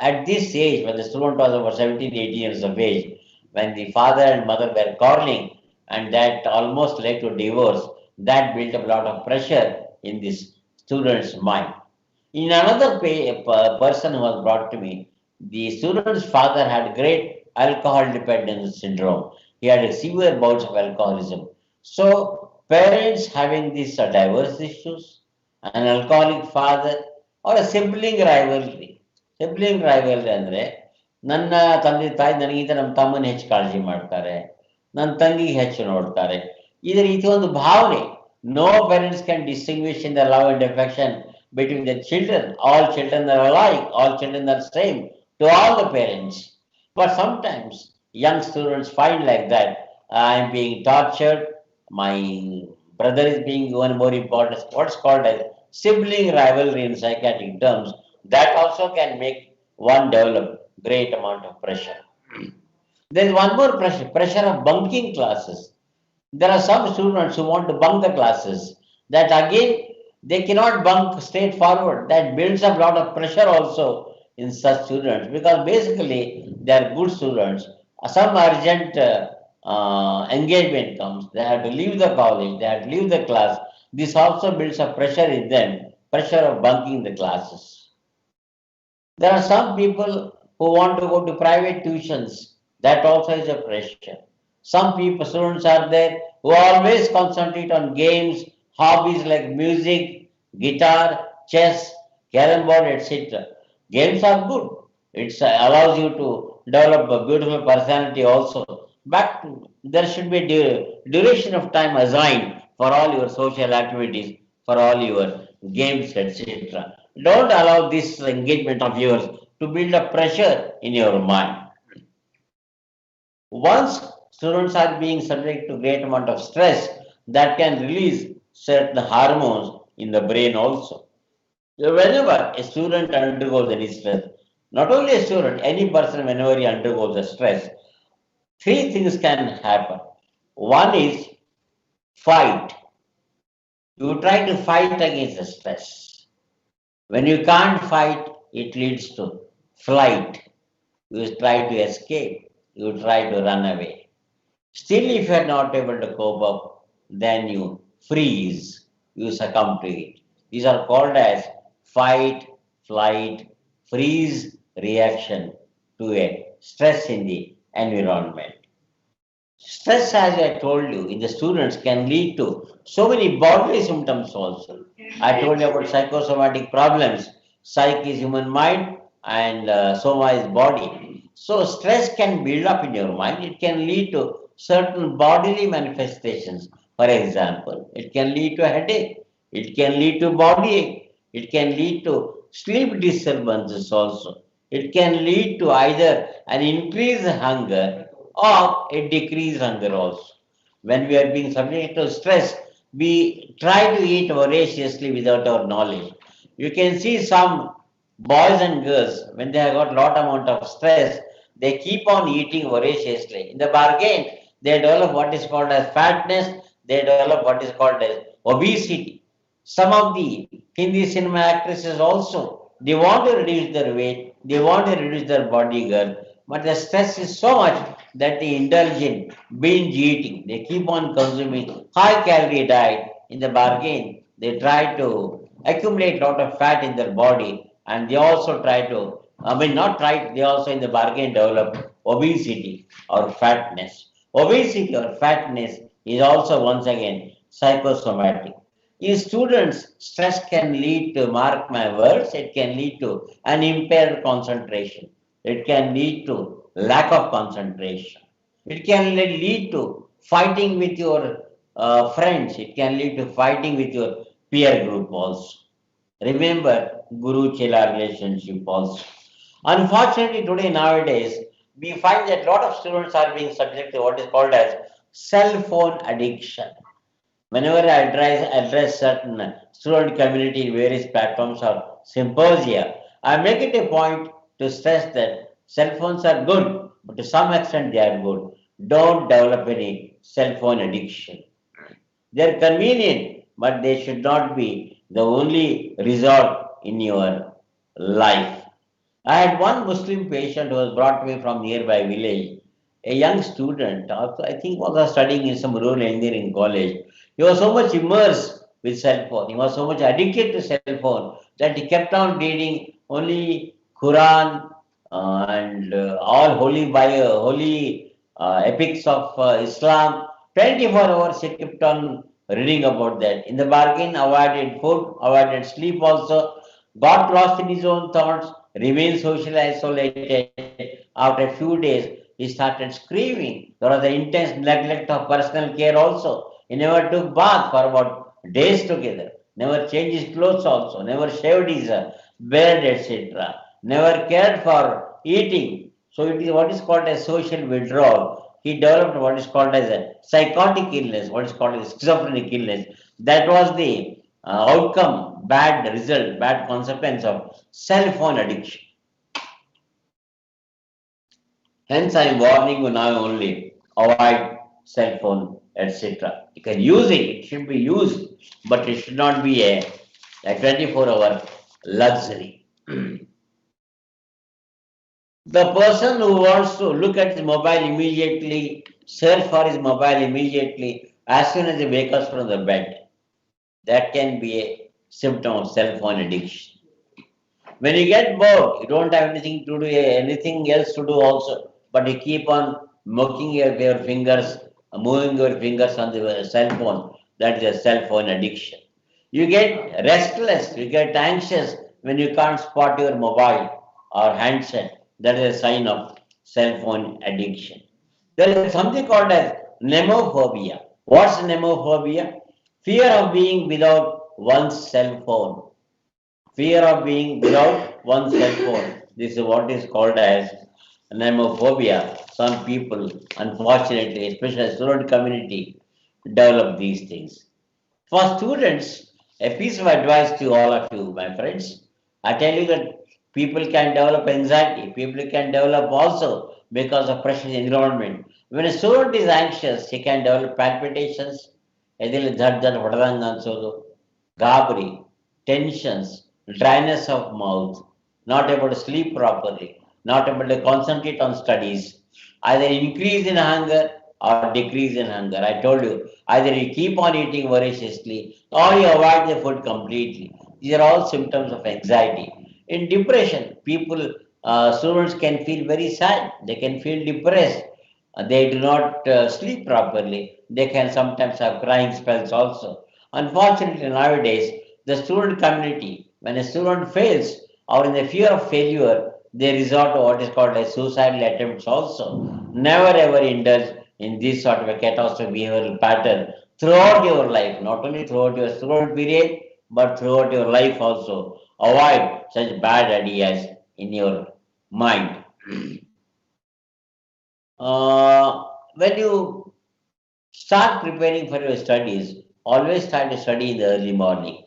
At this age, when the student was over 17, 18 years of age, when the father and mother were quarreling, and that almost led to divorce, that built up a lot of pressure in this student's mind. In another person who was brought to me, the student's father had great alcohol dependence syndrome. He had severe bouts of alcoholism. So Parents having these diverse issues, an alcoholic father, or a sibling rivalry. Sibling rivalry ಅಂದ್ರೆ ನನ್ನ ತಂದೆ ತಾಯಿ ನನಗಿಂತ ನಮ್ಮ ತಮ್ಮನ ಹೆಚ್ಚು ಕಾಳಜಿ ಮಾಡ್ತಾರೆ, ನನ್ನ ತಂಗಿಗೆ ಹೆಚ್ಚು ನೋಡ್ತಾರೆ. ಇದೇ ರೀತಿ ಒಂದು ಭಾವನೆ. No parents can distinguish in the love and affection between the children. All children are alike, all children are same to all the parents. But sometimes young students find like that, I am being tortured, my brother is being given more importance, what's called as sibling rivalry in psychiatric terms, that also can make one develop great amount of pressure. There is one more pressure, pressure of bunking classes. There are some students who want to bunk the classes. That again, they cannot bunk straightforward. That builds up a lot of pressure also in such students because basically they are good students. Some urgent engagement comes, they have to leave the college, they have to leave the class. This also builds up pressure in them, pressure of bunking the classes. There are some people who want to go to private tuitions. That also is a pressure. Some people, students are there who always concentrate on games, hobbies like music, guitar, chess, carom board, etc. Games are good. It allows you to develop a beautiful personality also. But there should be duration of time assigned for all your social activities, for all your games, etc. Don't allow this engagement of yours to build up pressure in your mind. Once students are being subject to great amount of stress, that can release certain hormones in the brain also. So whenever a student undergoes any stress, not only a student, any person whenever he undergoes a stress, three things can happen. One is fight. You try to fight against the stress. When you can't fight, it leads to flight. You try to escape. You try to run away. Still, if you are not able to cope up, then you freeze, you succumb to it. These are called as fight, flight, freeze reaction to a stress in the environment. Stress, as I told you, in the students can lead to so many bodily symptoms also. I told you about psychosomatic problems. Psyche is human mind and soma is body. So stress can build up in your mind. It can lead to certain bodily manifestations. For example, it can lead to a headache. It can lead to body ache. It can lead to sleep disturbances also. It can lead to either an increased hunger or a decreased hunger also. When we are being subject to stress, we try to eat voraciously without our knowledge. You can see some boys and girls, when they have got lot amount of stress, they keep on eating voraciously. In the bargain, they develop what is called as fatness, they develop what is called as obesity. Some of the Hindi cinema actresses also, they want to reduce their weight, they want to reduce their body girth, but the stress is so much that they indulge in binge eating. They keep on consuming high calorie diet. In the bargain, they try to accumulate a lot of fat in their body, and they also try to, not try, they also in the bargain develop obesity or fatness. Obesity or fatness is also once again psychosomatic. In students, stress can lead to, mark my words, it can lead to an impaired concentration. It can lead to lack of concentration. It can lead to fighting with your friends. It can lead to fighting with your peer group also. Remember Guru Chela relationship also. Unfortunately, today nowadays, we find that a lot of students are being subject to what is called as cell phone addiction. Whenever I address certain student community in various platforms or symposia, I make it a point to stress that cell phones are good, but to some extent they are good. Don't develop any cell phone addiction. They are convenient, but they should not be the only resort in your life. I had one Muslim patient who was brought to me from nearby village, a young student, also I think was studying in some rural engineering college. He was so much immersed with cell phone. He was so much addicted to cell phone that he kept on reading only Quran and all holy epics of Islam. 24 hours he kept on reading about that. In the bargain, avoided food, avoided sleep also, got lost in his own thoughts, remained socially isolated. After a few days, he started screaming. There was the intense neglect of personal care also. He never took bath for about days together, never changed his clothes also, never shaved his beard, etc. Never cared for eating. So it is what is called a social withdrawal. He developed what is called as a psychotic illness, what is called a schizophrenic illness. That was the outcome, bad result, bad consequence of cell phone addiction. Hence, I am warning you now only avoid cell phone, etc. You can use it, it should be used, but it should not be a 24-hour luxury. The person who wants to look at his mobile immediately, search for his mobile immediately, as soon as he wakes up from the bed, that can be a symptom of cell phone addiction. When you get bored, you don't have anything to do, anything else to do also, but you keep on moving your fingers, moving your fingers on the cell phone. That is a cell phone addiction. You get restless, you get anxious when you can't spot your mobile or handset. That is a sign of cell phone addiction. There is something called as nemophobia. What's nemophobia? Fear of being without one's cell phone. Fear of being without one's cell phone. This is what is called as nemophobia. Some people, unfortunately, especially the student community, develop these things. For students, a piece of advice to all of you, my friends. I tell you that people can develop anxiety, people can develop also because of pressure in the environment. When a student is anxious, he can develop palpitations, gabri, tensions, dryness of mouth, not able to sleep properly, not able to concentrate on studies, either increase in hunger or decrease in hunger. I told you, either you keep on eating voraciously or you avoid the food completely. These are all symptoms of anxiety. In depression, people, students can feel very sad, they can feel depressed, they do not sleep properly, they can sometimes have crying spells also. Unfortunately, nowadays, the student community, when a student fails or in the fear of failure, they resort to what is called as suicidal attempts also. Never ever indulge in this sort of a catastrophic behavioral pattern throughout your life, not only throughout your student period, but throughout your life also. Avoid such bad ideas in your mind. When you start preparing for your studies, always start to study in the early morning.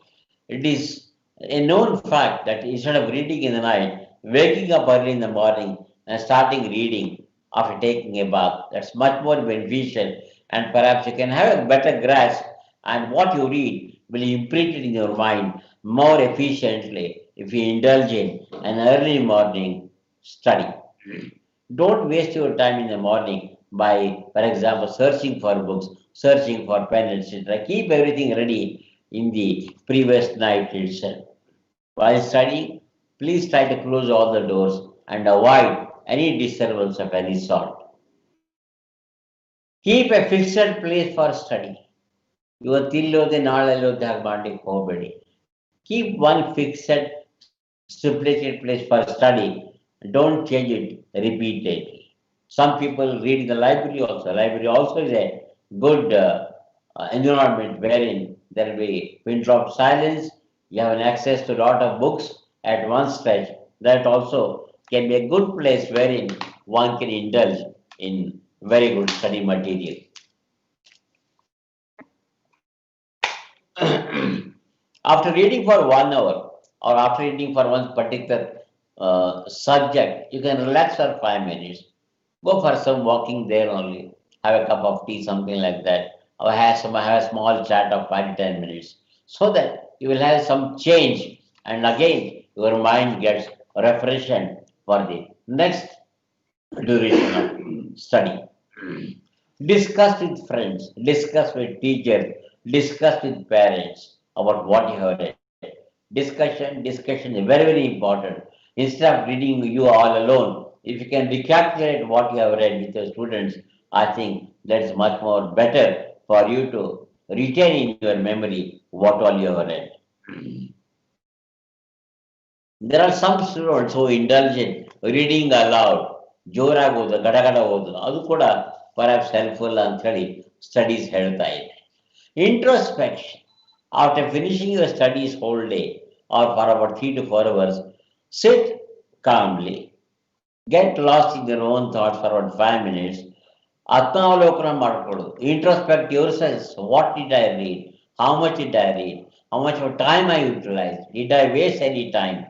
It is a known fact that instead of reading in the night, waking up early in the morning and starting reading after taking a bath, that's much more beneficial, and perhaps you can have a better grasp, and what you read will imprint it in your mind more efficiently if you indulge in an early morning study. Don't waste your time in the morning by, for example, searching for books, searching for pen, etc. Keep everything ready in the previous night itself. While studying, please try to close all the doors and avoid any disturbance of any sort. Keep a fixed place for study. ಇವತ್ತಿಲ್ಲೋದೆ ನಾಳೆಲ್ಲೋದೆ ಹಾಗೆ ಮಾಡ್ಲಿಕ್ಕೆ ಹೋಗಬೇಡಿ. Keep one fixed stipulated place for study. Don't change it repeatedly. Some people read in the library also. Library also is a good environment wherein there will be pin drop silence. You have an access to a lot of books at one stretch. That also can be a good place wherein one can indulge in very good study material. After reading for 1 hour or after reading for one particular subject, you can relax for 5 minutes. Go for some walking there only. Have a cup of tea, something like that. Or have a small chat of 5 to 10 minutes. So that you will have some change and again your mind gets refreshed for the next duration of study. Discuss with friends, discuss with teachers, discuss with parents about what you have read. Discussion is very, very important. Instead of reading you all alone, if you can recapitulate what you have read with your students, I think that is much more better for you to retain in your memory what all you have read. There are some students who indulge in reading aloud, ಜೋರಾಗೋದು ಗಡಗಡ ಓದೋದು ಅದು ಕೂಡ perhaps helpful ಅಂತೇಳಿ studies ಹೇಳ್ತಾ ಇದೆ. Introspection. After finishing your studies whole day or for about 3 to 4 hours, sit calmly, get lost in your own thoughts for about 5 minutes, ಆತ್ಮಾವಲೋಕನ ಮಾಡ್ಕೊಳ್ಳೋದು, introspect yourselves. What did I read? How much did I read? How much of time I utilized? Did I waste any time?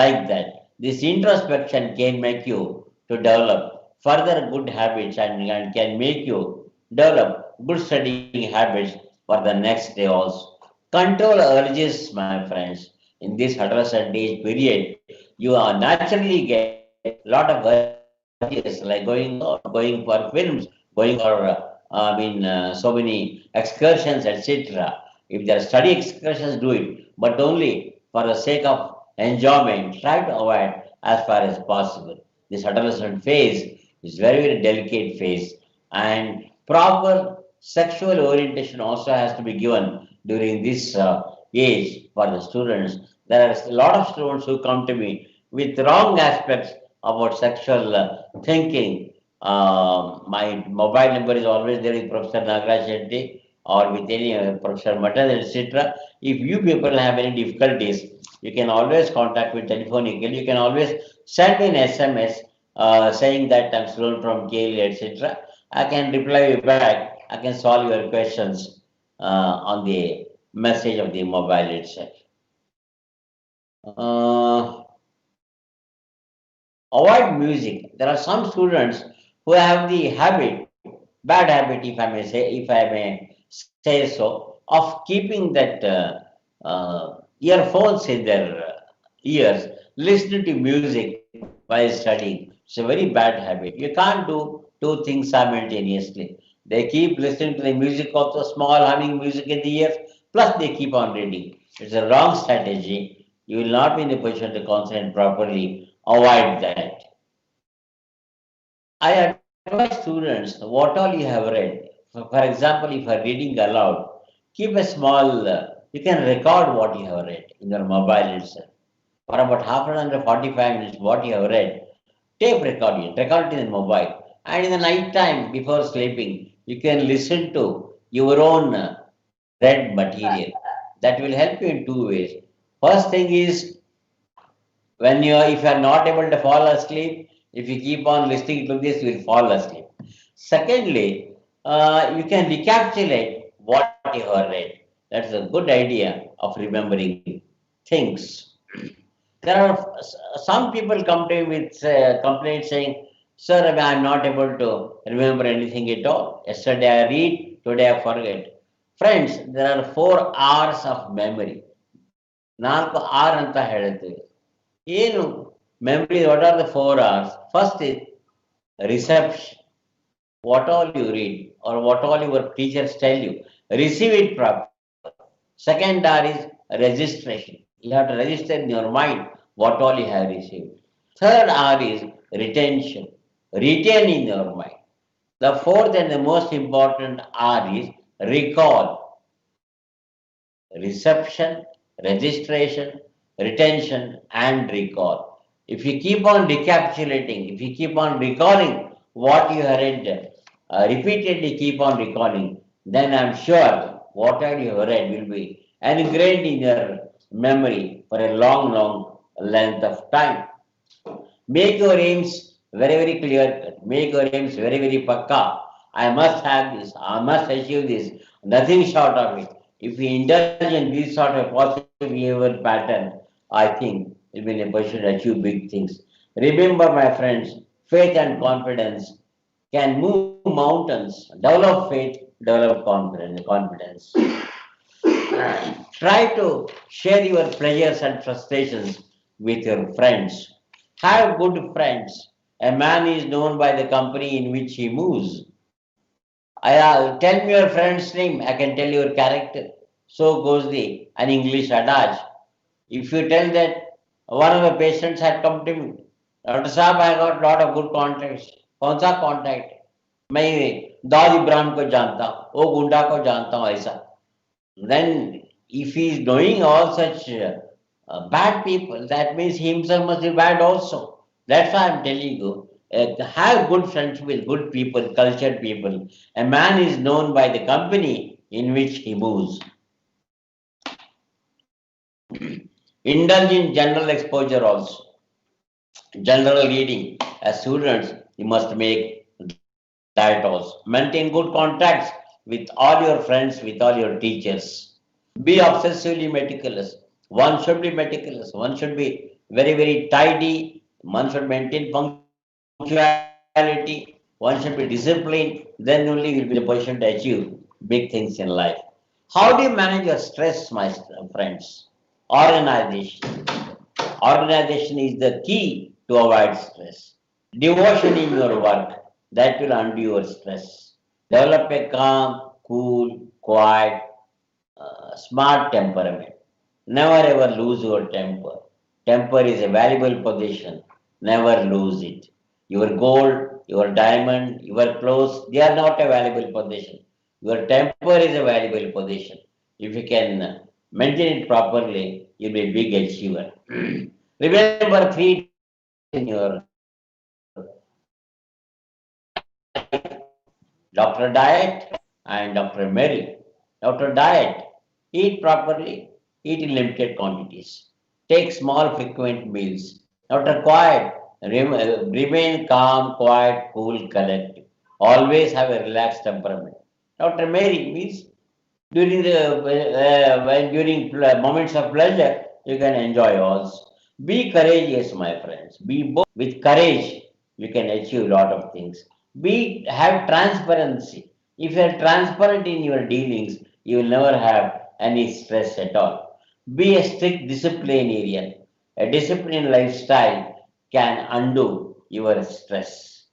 Like that. This introspection can make you to develop further good habits and can make you develop good studying habits for the next day also. Control urges, my friends. In this adolescent age period, you are naturally get a lot of urges like going for films, going for so many excursions, etc. If there are study excursions, do it, but only for the sake of enjoyment. Try to avoid as far as possible. This adolescent phase is very, very delicate phase, and proper sexual orientation also has to be given during this age for the students. There are a lot of students who come to me with wrong aspects about sexual thinking. My mobile number is always there with Professor Nagaraj Shetty or with any Professor Matas, etc. If you people have any difficulties, you can always contact me telephonically. You can always send me an SMS saying that I'm student from KLE, etc. I can reply you back. I can solve your questions on the message of the mobile itself. Avoid music. There are some students who have the habit, bad habit, if I may say so, of keeping that earphones in their ears, listening to music while studying. It's a very bad habit. You can't do two things simultaneously. They keep listening to the music, also small humming music in the ears, plus they keep on reading. It's a wrong strategy. You will not be in a position to concentrate properly. Avoid that. I advise students what all you have read. For example, if you are reading aloud, keep a small, you can record what you have read in your mobile itself. For about half an hour, 45 minutes, what you have read, tape record it in the mobile. And in the night time before sleeping, you can listen to your own read material. That will help you in two ways. First thing is, if you are not able to fall asleep, if you keep on listening to this, you will fall asleep. Secondly, you can recapitulate what you have read. That's a good idea of remembering things. There are some people come to me with complaints saying, "Sir, I am not able to remember anything at all. Yesterday I read, today I forget." Friends, there are 4 hours of memory. 4 R ಅಂತ ಹೇಳ್ತೀವಿ. ಏನು memory? What are the 4 R's? First is reception. What all you read or what all your teachers tell you, receive it properly. Second R is registration. You have to register in your mind what all you have received. Third R is retention. Retain in your mind. The fourth and the most important R is recall. Reception, registration, retention, and recall. If you keep on recapitulating, if you keep on recalling what you have read, repeatedly keep on recalling, then I'm sure whatever you have read will be ingrained in your memory for a long, long length of time. Make your aims very, very clear. Make your aims very, very pakka. I must have this. I must achieve this. Nothing short of it. If we indulge in this sort of positive behavior pattern, I think we'll be in a position to achieve big things. Remember, my friends, faith and confidence can move mountains. Develop faith, develop confidence. Try to share your pleasures and frustrations with your friends. Have good friends. A man is known by the company in which he moves. Tell me your friend's name, I can tell your character. So goes an English adage. If you tell that one of the patients had come to me, Dr. Saab, I got a lot of good contacts. कौन सा contact? मैं दाऊद इब्राहिम को जानता हूँ, वो गुंडा को जानता हूँ, ऐसा. Then if he is knowing all such bad people, that means he himself must be bad also. That's why I'm telling you, have good friends with good people, cultured people. A man is known by the company in which he moves. Indulge in general exposure also. General reading. As students, you must make that also. Maintain good contacts with all your friends, with all your teachers. Be obsessively meticulous. One should be meticulous. One should be very, very tidy. One should maintain punctuality. One should be disciplined. Then only you will be in a position to achieve big things in life. How do you manage your stress, my friends? Organization. Organization is the key to avoid stress. Devotion in your work, that will undo your stress. Develop a calm, cool, quiet, smart temperament. Never ever lose your temper. Temper is a valuable possession. Never lose it. Your gold, your diamond, your clothes, they are not a valuable possession. Your temper is a valuable possession. If you can maintain it properly, you'll be a big achiever. Remember three doctors in your life, Dr. Diet and Dr. Mary. Dr. Diet, eat properly, eat in limited quantities. Take small frequent meals. Dr. Quiet, remain calm, quiet, cool, collected. Always have a relaxed temperament. Dr. Mary means during moments of pleasure, you can enjoy also. Be courageous, my friends. Be bold. With courage, you can achieve a lot of things. Have transparency. If you are transparent in your dealings, you will never have any stress at all. Be a strict disciplinarian. A disciplined lifestyle can undo your stress.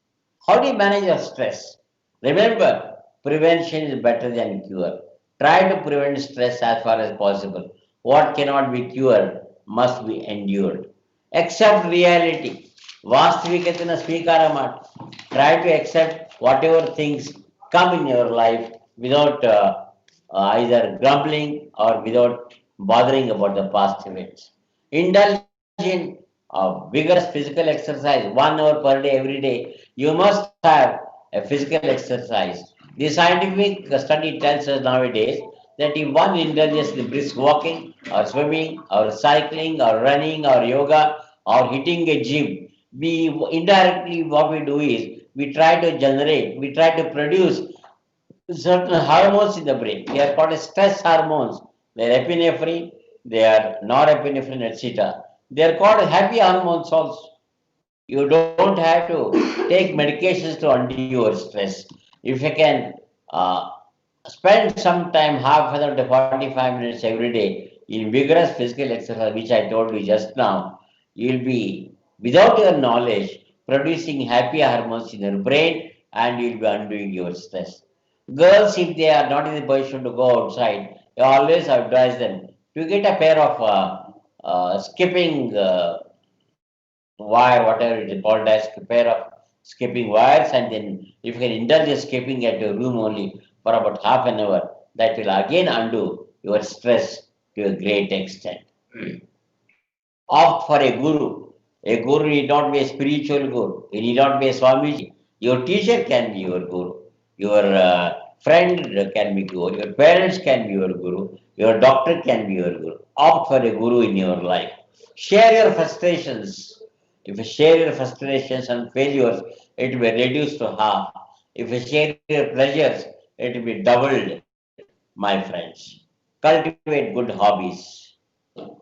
How do you manage your stress? Remember, prevention is better than cure. Try to prevent stress as far as possible. What cannot be cured must be endured. Accept reality. ವಾಸ್ತವಿಕತೆನ ಸ್ವೀಕಾರ ಮಾಡಿ. Try to accept whatever things come in your life without either grumbling or without bothering about the past events. Indulge in vigorous physical exercise 1 hour per day every day. You must have a physical exercise. The scientific study tells us nowadays that if one indulges in brisk walking or swimming or cycling or running or yoga or hitting a gym, we indirectly what we do is we try to produce certain hormones in the brain. They are called as stress hormones. They are epinephrine, they are norepinephrine, etc. They are called happy hormones also. You don't have to take medications to undo your stress. If you can spend some time, half an hour to 45 minutes every day in vigorous physical exercise, which I told you just now, you'll be, without your knowledge, producing happy hormones in your brain and you'll be undoing your stress. Girls, if they are not in the position to go outside, I always advise them to get a pair of skipping wire, whatever it is called as, a pair of skipping wires, and then if you can indulge in skipping at your room only for about half an hour, that will again undo your stress to a great extent. Opt for a guru. A guru need not be a spiritual guru. He need not be a Swamiji. Your teacher can be your guru. Your friend can be guru. Your parents can be your guru. Your doctor can be your guru. Opt for a guru in your life. Share your frustrations. If you share your frustrations and failures, it will be reduced to half. If you share your pleasures, it will be doubled, my friends. Cultivate good hobbies.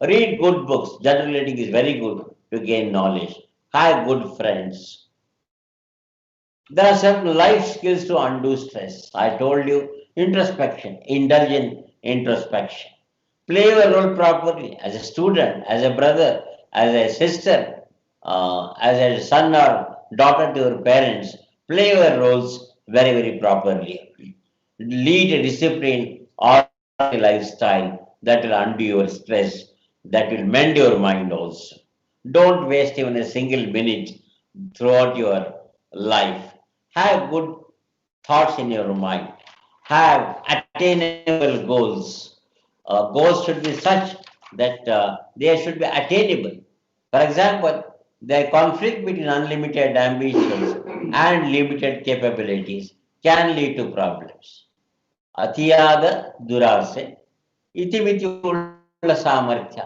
Read good books. General reading is very good to gain knowledge. Have good friends. There are certain life skills to undo stress. I told you introspection, indulge in introspection. Play your role properly as a student, as a brother, as a sister, as a son or daughter to your parents. Play your roles very, very properly. Lead a disciplined, orderly lifestyle that will undo your stress, that will mend your mind also. Don't waste even a single minute throughout your life. Have good thoughts in your mind. Have attainable goals. goals should be such that they should be attainable. For example, the conflict between unlimited ambitions and limited capabilities can lead to problems. ಅತಿಯಾದ ದುರಾಸೆ ಇತಿಮಿತಿ ಉಳ್ಳ ಸಾಮರ್ಥ್ಯ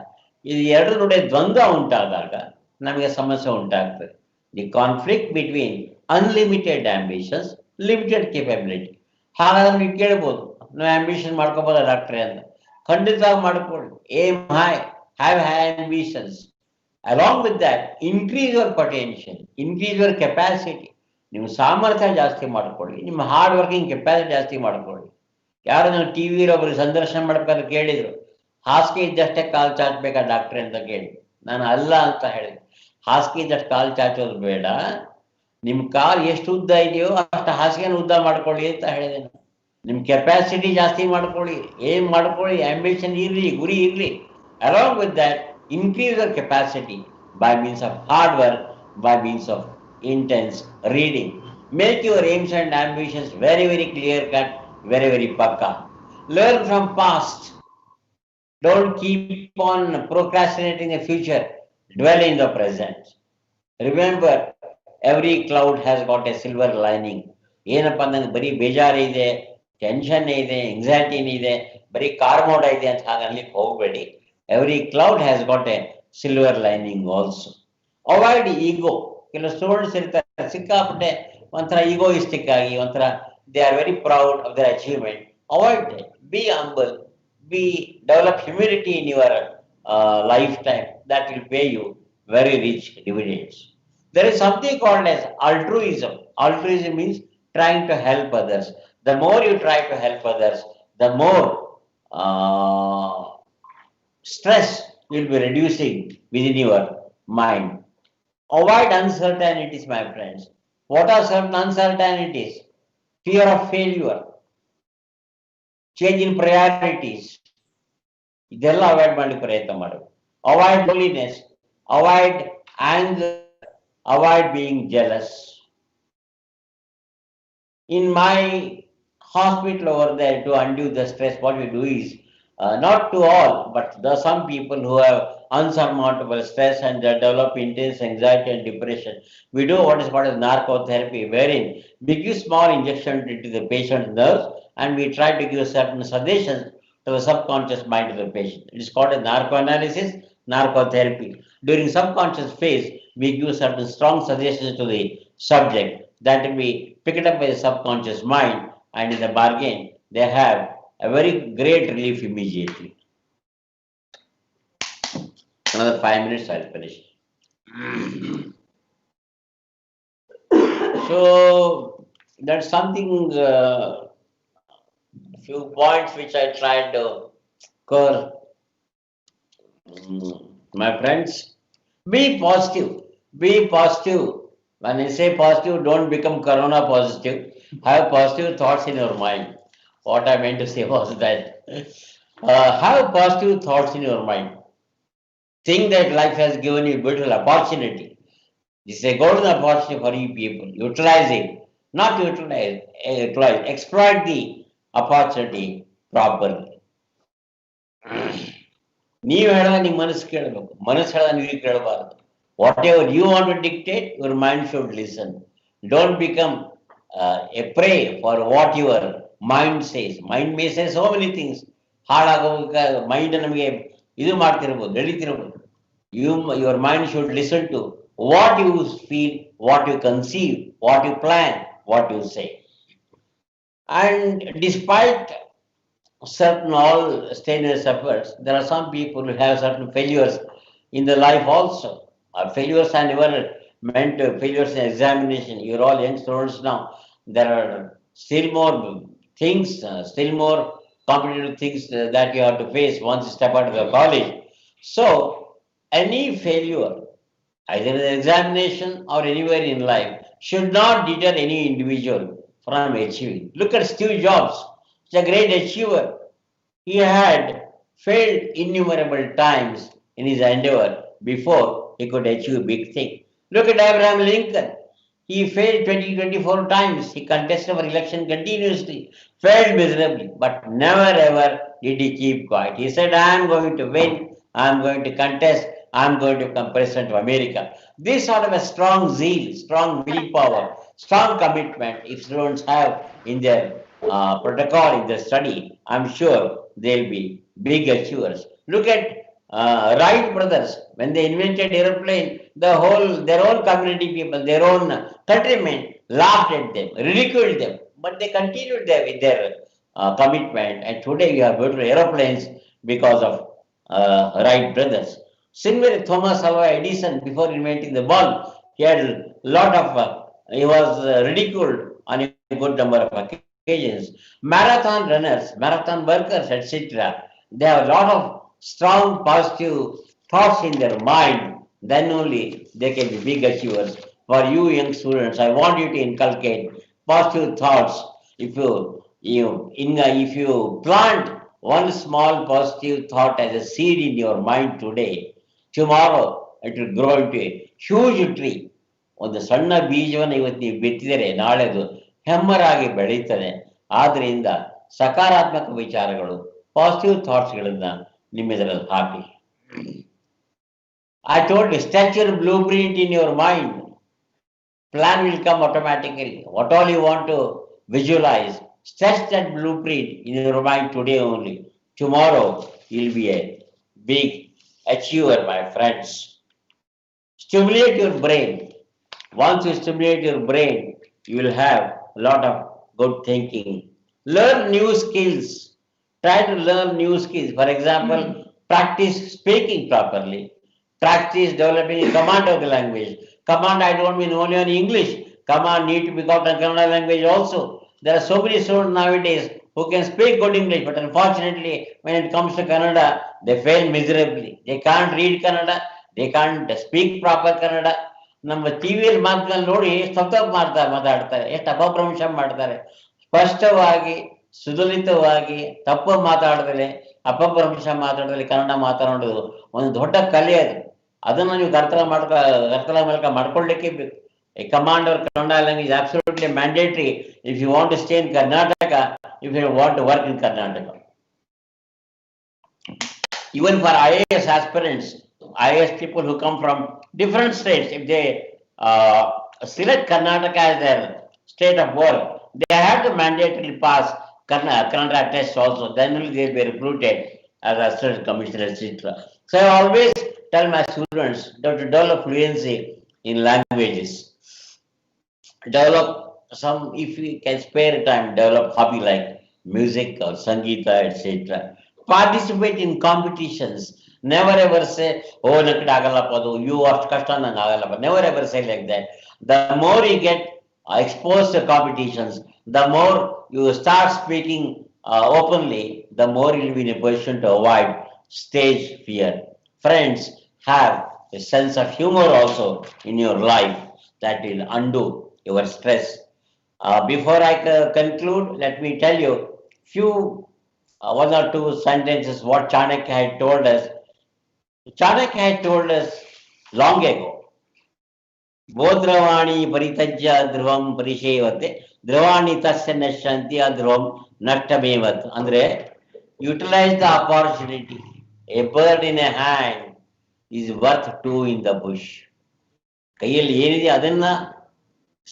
ಇದು ಎರಡರ ನಡುವೆ ದ್ವಂದ್ವ ಉಂಟಾದಾಗ ನಮಗೆ ಸಮಸ್ಯೆ ಉಂಟಾಗ್ತದೆ. The conflict between unlimited ambitions limited capability. ಹಾಗಾದ್ರೆ ನೀವು ಕೇಳ್ಬೋದು, ನಾವು ಆಂಬಿಷನ್ ಮಾಡ್ಕೋಬೋದ ಡಾಕ್ಟ್ರೆ ಅಂತ. ಖಂಡಿತವಾಗಿ ಮಾಡ್ಕೊಳ್ಳಿ. Aim high, have high ambitions. Along with that increase your potential, increase your capacity. ನಿಮ್ಮ ಸಾಮರ್ಥ್ಯ ಜಾಸ್ತಿ ಮಾಡ್ಕೊಳ್ಳಿ, ನಿಮ್ಮ ಹಾರ್ಡ್ ವರ್ಕಿಂಗ್ ಕೆಪಾಸಿಟಿ ಜಾಸ್ತಿ ಮಾಡ್ಕೊಳ್ಳಿ. ಯಾರು ನಾನು ಟಿವಿಲಿ ಒಬ್ರು ಸಂದರ್ಶನ ಮಾಡ್ಬೇಕಾದ್ರೆ ಕೇಳಿದ್ರು, ಹಾಸಿಗೆ ಇದ್ದಷ್ಟೇ ಕಾಲು ಚಾಚಬೇಕಾ ಡಾಕ್ಟ್ರೆ ಅಂತ ಕೇಳಿ. ನಾನು ಅಲ್ಲ ಅಂತ ಹೇಳಿದೆ. ಹಾಸಿಗೆ ಇದ್ದಷ್ಟು ಕಾಲು ಚಾಚೋದು ಬೇಡ, ನಿಮ್ಮ ಕಾಲು ಎಷ್ಟು ಉದ್ದ ಇದೆಯೋ ಅಷ್ಟು ಹಾಸಿಗೆನ ಉದ್ದ ಮಾಡ್ಕೊಳ್ಳಿ ಅಂತ ಹೇಳಿದೆ. ನಿಮ್ಮ ಕೆಪಾಸಿಟಿ ಜಾಸ್ತಿ ಮಾಡ್ಕೊಳ್ಳಿ, ಏನ್ ಮಾಡ್ಕೊಳ್ಳಿ, ಆಂಬಿಷನ್ ಇರಲಿ, ಗುರಿ ಇರಲಿ. Along with that increase your capacity by means of hard work, by means of intense reading. Make your aims and ambitions very, very clear cut, very, very pakka. Learn from past. Don't keep on procrastinating the future. Dwell in the present. Remember, every cloud has got a silver lining. ಏನಪ್ಪ ಅಂದ್ರೆ ಬರೀ ಬೇಜಾರಿದೆ, tension ಇದೆ, anxiety ಇದೆ, ಬರೀ ಕಾರ್ಮೋಡ ಇದೆ ಅಂತ ಹಾಗನ್ಲಿಕ್ಕೆ ಹೋಗಬೇಡಿ. Every cloud has got a silver lining also. Avoid ego. ಕೆಲವು ಸ್ಟೂಡೆಂಟ್ಸ್ ಇರ್ತಾರೆ ಸಿಕ್ಕಾಪಟ್ಟೆ ಒಂಥರ ಈಗೋಯಿಸ್ಟಿಕ್ ಆಗಿ, ಒಂಥರ they are very proud of their achievement. Avoid that. Be humble, be develop humility in your lifetime. That will pay you very rich dividends. There is something called as altruism. Altruism means trying to help others. The more you try to help others, the more stress will be reducing within your mind. Avoid uncertainties, my friends. What are certain uncertainties? Fear of failure, change in priorities. ಇದೆಲ್ಲ avoid ಮಾಡಲಿಕ್ಕೆ ಪ್ರಯತ್ನ ಮಾಡು. Avoid loneliness, avoid anger, avoid being jealous. In my hospital over there, to undo the stress, what we do is, not to all, but there are some people who have unsurmountable stress and they develop intense anxiety and depression. We do what is called as narcotherapy, wherein we give small injections into the patient's nerves and we try to give certain suggestions to the subconscious mind of the patient. It is called as narcoanalysis, narcotherapy. During subconscious phase, we give certain strong suggestions to the subject that will be picked up by the subconscious mind, and in the bargain, they have a very great relief immediately. Another 5 minutes, I'll finish. So that's something, few points which I tried to cover. My friends, be positive. Be positive. When I say positive, don't become corona positive. Have positive thoughts in your mind. What I meant to say was that have positive thoughts in your mind. Think that life has given you a beautiful opportunity. This is a golden opportunity for you people. Utilize it. Not utilize, exploit the opportunity properly. ನೀವು ಹೇಳಿದ ನಿಮ್ಮ ಮನಸ್ಸು ಕೇಳಬೇಕು, ಮನಸ್ಸು ಹೇಳಿದ ನೀವು ಕೇಳಬಾರದು. Whatever you want to dictate, your mind should listen. Don't become a prey for what your mind says. Mind may say so many things. ಹಾಳಾಗೋಗ ಮೈಂಡ್ ನಮಗೆ ಇದು ಮಾಡ್ತಿರ್ಬೋದು, ಎಳಿತಿರ್ಬೋದು. Your mind should listen to what you feel, what you conceive, what you plan, what you say. And despite certain all strenuous efforts, there are some people who have certain failures in their life also. Failures are never meant failures in examination. You're all young students now. There are still more things, still more competitive things that you have to face once you step out of the college. So, any failure, either in the examination or anywhere in life, should not deter any individual from achieving. Look at Steve Jobs. He's a great achiever. He had failed innumerable times in his endeavor before he could achieve a big thing. Look at Abraham Lincoln. He failed 24 times. He contested for election continuously, failed miserably, but never ever did he keep quiet. He said, I am going to win, I am going to contest, I am going to become president of America. This sort of a strong zeal, strong willpower, strong commitment, if students have in their protocol, in their study, I am sure they'll be big achievers. Look at Wright brothers, when they invented aeroplane, their own community people, their own countrymen laughed at them, ridiculed them, but they continued with their commitment. And today we have built aeroplanes because of Wright brothers. Similarly, Thomas Alva Edison, before inventing the bulb, he had a lot of, he was ridiculed on a good number of occasions. Marathon runners, marathon workers, etc., they have a lot of strong positive thoughts in their mind, then only they can be big achievers. For you young students, I want you to inculcate positive thoughts. If you plant one small positive thought as a seed in your mind today, tomorrow it will grow into a huge tree. ಒಂದು ಸಣ್ಣ ಬೀಜವನ್ನು ಇವತ್ತು ನೀವು ಬಿತ್ತಿದರೆ ನಾಳೆದು ಹೆಮ್ಮರಾಗಿ ಬೆಳೀತದೆ. ಆದ್ರಿಂದ ಸಕಾರಾತ್ಮಕ ವಿಚಾರಗಳು, ಪಾಸಿಟಿವ್ ಥಾಟ್ಸ್ಗಳನ್ನ ನಿಮ್ಮ ಇದರಲ್ಲಿ ಹಾಕಿ. I told you, structure blueprint in your mind. Plan will come automatically. What all you want to visualize, stretch that blueprint in your mind today only. Tomorrow you'll be a big achiever, my friends. Stimulate your brain. Once you stimulate your brain, you will have a lot of good thinking. Learn new skills. Try to learn new skills. For example, practice speaking properly. Practice developing a command of the language. Command, I don't mean only on English. Command need to be got in Kannada language also. There are so many students nowadays who can speak good English, but unfortunately, when it comes to Kannada, they fail miserably. They can't read Kannada. They can't speak proper Kannada. ನಮ್ಮ ಟಿವಿಯಲ್ಲಿ ಮಾತುಗಳು ನೋಡಿ ತಪ್ಪು ಮಾತಾಡ್ತಾರೆ, ಎಷ್ಟು ಅಪಭ್ರಂಶ ಮಾಡ್ತಾರೆ. ಸ್ಪಷ್ಟವಾಗಿ ಸುಲಲಿತವಾಗಿ ತಪ್ಪು ಮಾತಾಡಿದ್ರೆ, ಅಪಭ್ರಂಶ ಮಾತಾಡಿದ್ರೆ ಕನ್ನಡ ಮಾತಾಡೋದು ಒಂದು ದೊಡ್ಡ ಕಲೆ ಅದು. ಅದನ್ನು ನೀವು ಕರ್ತಲ ಮೂಲಕ ಮಾಡ್ಕೊಳ್ಳಿಕ್ಕೆ ಬೇಕು. A command or Kannada language is absolutely mandatory if you want to stay in Karnataka, if you want to work in Karnataka. Even for IAS aspirants, IAS people who come from different states, if they select Karnataka as their state of work, they have to mandatorily pass Kannada test also. Then only they will be recruited as assistant commissioner, etc. So I always tell my students to develop fluency in languages. Develop some, if you can spare time, develop hobby like music or Sangeeta, etc. Participate in competitions. Never ever say, oh, you are kashta. Never ever say like that. The more you get exposed to competitions, the more you start speaking openly, the more you will be in a position to avoid stage fear. Friends, have a sense of humor also in your life that will undo your stress. Before I conclude, let me tell you one or two sentences what Chanakya had told us. Chanakya had told us long ago. Bodravani paritajya dhruvam parishevate, dhruvani tasya nashanti adhruvam nattamevat. Andre, utilize the opportunity. A bird in a hand is worth two in the bush. ಕೈಯಲ್ಲಿ ಏನಿದೆ ಅದನ್ನ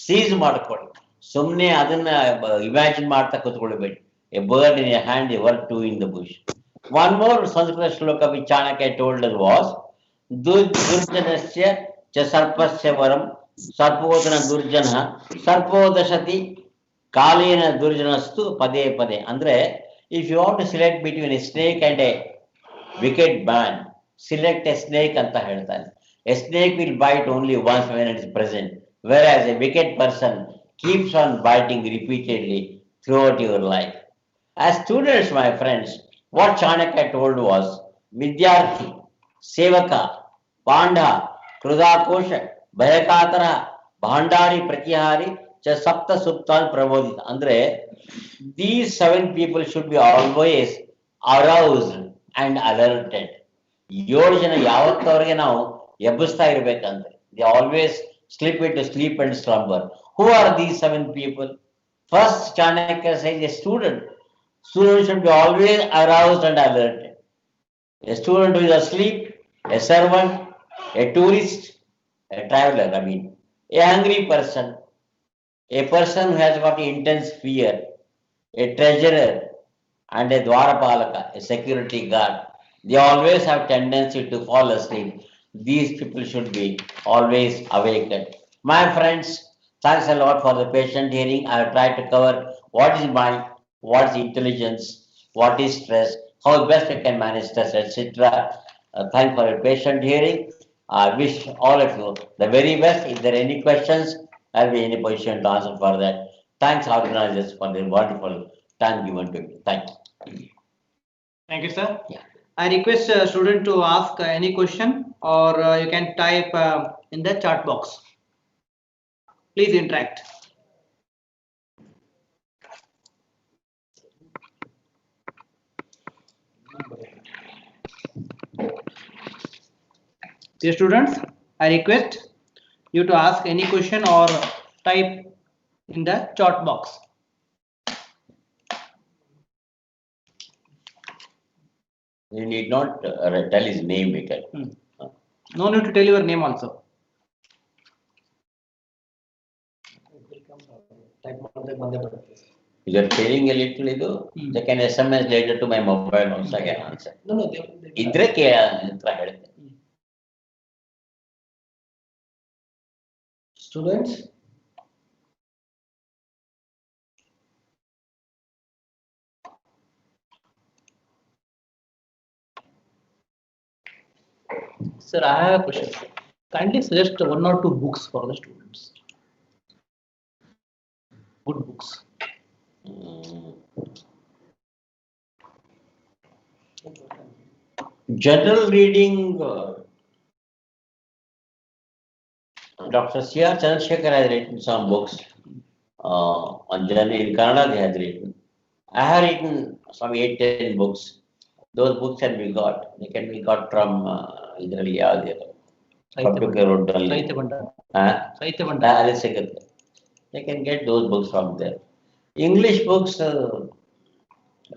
seize ಮಾಡ್ಕೊಳ್ಳಿ, ಸುಮ್ಮನೆ ಅದನ್ನ imagine ಮಾಡ್ತಾ ಕೂತ್ಕೊಳ್ಬೇಡಿ. A bird in a hand is worth two in the bush. One more Sanskrit shloka which Chanakya told us was, Durjanasya cha sarpasya varam sarpodana durjana sarpodashati kalena durjanastu pade pade. Andre, if you want to select between a snake and a wicked man, select a snake anta ಹೇಳ್ತಾನೆ. A snake will bite only once when it is present, whereas a wicked person keeps on biting repeatedly throughout your life. As students, my friends, what Chanakya told was, Vidyarthi, Sevaka, Pandha, Krudakosha, Bhayakatara, Bhandari, Pratyahari, cha Sapta Suptan Pramodita. Andre, these 7 people should be always aroused and alerted. 7 ಜನ ಯಾವತ್ತವರೆಗೆ ನಾವು ಎಬ್ಬಿಸ್ತಾ ಇರ್ಬೇಕಂದ್ರೆ, they always slip into sleep and slumber. Who are these 7 people? First, Chanakya says a student. Student should be always aroused and alert. A student who is asleep, a servant, a tourist, a traveler, a hungry person, a person who has got intense fear, a treasurer, and a dwarapalaka, a security guard. They always have tendency to fall asleep. These people should be always awakened. My friends, thanks a lot for the patient hearing. I have tried to cover what is mind, what is intelligence, what is stress, how best I can manage stress, etc. Thanks for your patient hearing. I wish all of you the very best. If there are any questions, I'll be in a position to answer for that. Thanks, organizers, for the wonderful time given to me. Thank you. Thank you, sir. Yeah. I request a student to ask any question, or you can type in the chat box. Please interact. Dear students, I request you to ask any question or type in the chat box. You need not tell his name, because. No need to tell your name also. If you're feeling a little, they can SMS later to my mobile also, I can answer. No, Idre ke students. Sir, I have a question. Kindly suggest 1 or 2 books for the students. Good books. General reading, Dr. C.R. Chandrasekhar has written some books on general in Kannada. They have written. I have written some 8-10 books. Those books can be got. They can be got from ಇದರಲ್ಲಿ ಯಾವ್ದು Computer Road ಅಲ್ಲಿ. ಅಲ್ಲಿ ಸಿಗುತ್ತೆ. They can get those books from there. English books, a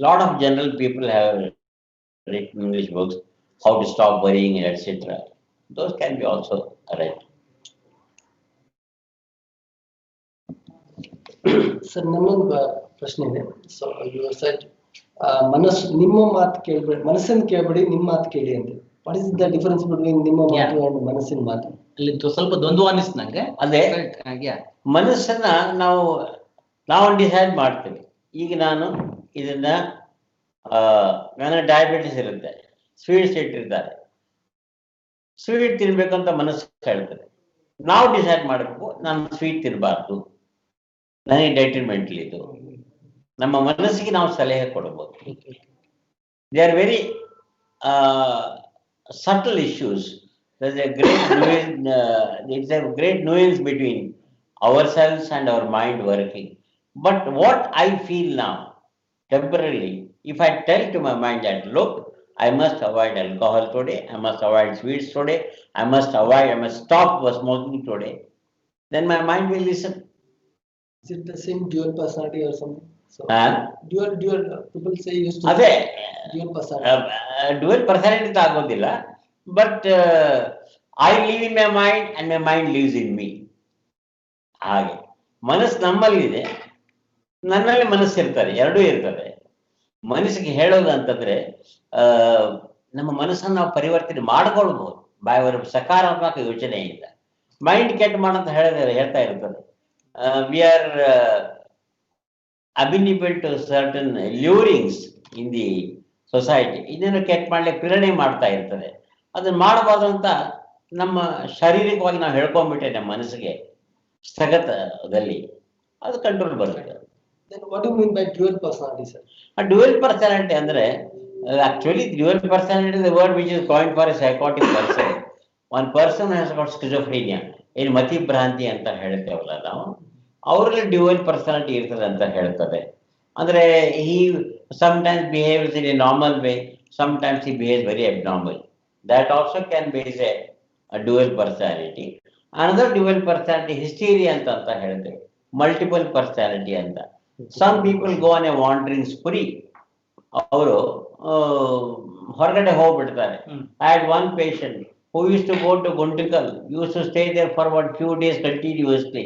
lot of general people have written English books, how to stop worrying, etc. Those can be also read. Sir ನನ್ನೊಂದು ಪ್ರಶ್ನೆ ಇದೆ. So you said ಮನಸ್ಸು ನಿಮ್ಮ ಮಾತು ಕೇಳಬೇಡಿ, ಮನಸ್ಸನ್ನು ಕೇಳಬೇಡಿ, ನಿಮ್ಮ ಮಾತು ಕೇಳಿ ಅಂತ. What is the difference between ನಿಮ್ಮ ಮಾತು ಅಂಡ್ ಮನಸ್ಸಿನ ಮಾತು? ಅಲ್ಲಿ ಸ್ವಲ್ಪ ದ್ವಂದ್ವ ಅನಿಸ್ತು ನಂಗೆ. ಅದೇ ಮನಸ್ಸನ್ನ ನಾವು ಡಿಸೈಡ್ ಮಾಡ್ತೀವಿ. ಈಗ ನಾನು ಇದನ್ನ ನನ್ನ ಡಯಾಬಿಟಿಸ್ ಇರುತ್ತೆ, ಸ್ವೀಟ್ಸ್ ಇಟ್ಟಿರ್ತಾರೆ, ಸ್ವೀಟ್ ತಿನ್ಬೇಕಂತ ಮನಸ್ಸು ಹೇಳ್ತದೆ. ನಾವು ಡಿಸೈಡ್ ಮಾಡಬೇಕು, ನಾನು ಸ್ವೀಟ್ ತಿನ್ನಬಾರ್ದು, ನನಗೆ ಡೆಟ್ರಿಮೆಂಟಲ್ ಇದು. ನಮ್ಮ ಮನಸ್ಸಿಗೆ ನಾವು ಸಲಹೆ ಕೊಡಬಹುದು. They are very subtle issues. There's a great it's a great nuance between ourselves and our mind working. But what I feel now, temporarily, if I tell to my mind that, look, I must avoid alcohol today, I must avoid sweets today, I must stop smoking today, then my mind will listen. Is it the same dual personality or something? So dual people say used to ಅದೇ dual personality. Dual personality ಆಗೋದಿಲ್ಲ, but I live in my mind and my mind lives in me. ಹಾಗೆ ಮನಸ್ಸು ನಮ್ಮಲ್ಲಿದೆ, ನನ್ನಲ್ಲಿ ಮನಸ್ಸು ಇರ್ತಾರೆ, ಎರಡೂ ಇರ್ತದೆ. ಮನಸ್ಸಿಗೆ ಹೇಳೋದು ಅಂತಂದ್ರೆ ನಮ್ಮ ಮನಸ್ಸನ್ನು ನಾವು ಪರಿವರ್ತನೆ ಮಾಡ್ಕೊಳ್ಬಹುದು ಬಾಯವರ ಸಕಾರಾತ್ಮಕ ಯೋಚನೆಯಿಂದ. ಮೈಂಡ್ ಕೆಟ್ಟ ಮಾಡಂತ ಹೇಳ್ತಾ ಇರ್ತದೆ. We are amenable to certain lurings in the society. ಇದನ್ನು ಕೆಟ್ಟ ಮಾಡ್ಲಿಕ್ಕೆ ಪ್ರೇರಣೆ ಮಾಡ್ತಾ ಇರ್ತದೆ. ಅದನ್ನ ಮಾಡಬಾರ್ದು ಅಂತ ನಮ್ಮ ಶಾರೀರಿಕವಾಗಿ ನಾವು ಹೇಳ್ಕೊಂಡ್ಬಿಟ್ಟೆ ನಮ್ಮ ಮನಸ್ಸಿಗೆ ಸ್ಥಗತದಲ್ಲಿ, ಅದು ಕಂಟ್ರೋಲ್ ಬರ್ತದೆ. Then what do you mean by dual personality, sir? A dual personality ಅಂದ್ರೆ actually dual personality is the word which is coined for a psychotic person. One person has got schizophrenia, ಏನು ಮತಿಭ್ರಾಂತಿ ಅಂತ ಹೇಳ್ತೇವಲ್ಲ ನಾವು, ಅವರಲ್ಲಿ dual personality ಇರ್ತದೆ ಅಂತ ಹೇಳ್ತದೆ. ಅಂದ್ರೆ he sometimes behaves in a normal way, sometimes he behaves very abnormal. That also can be a dual personality. Another dual personality hysteria anta ಹೇಳ್ತೇವೆ, multiple personality ಅಂತ. Some people go on a wandering spree. ಅವರು ಹೊರಗಡೆ ಹೋಗ್ಬಿಡ್ತಾರೆ. I had one patient who used to go to Guntikal, used to stay there for about few days continuously.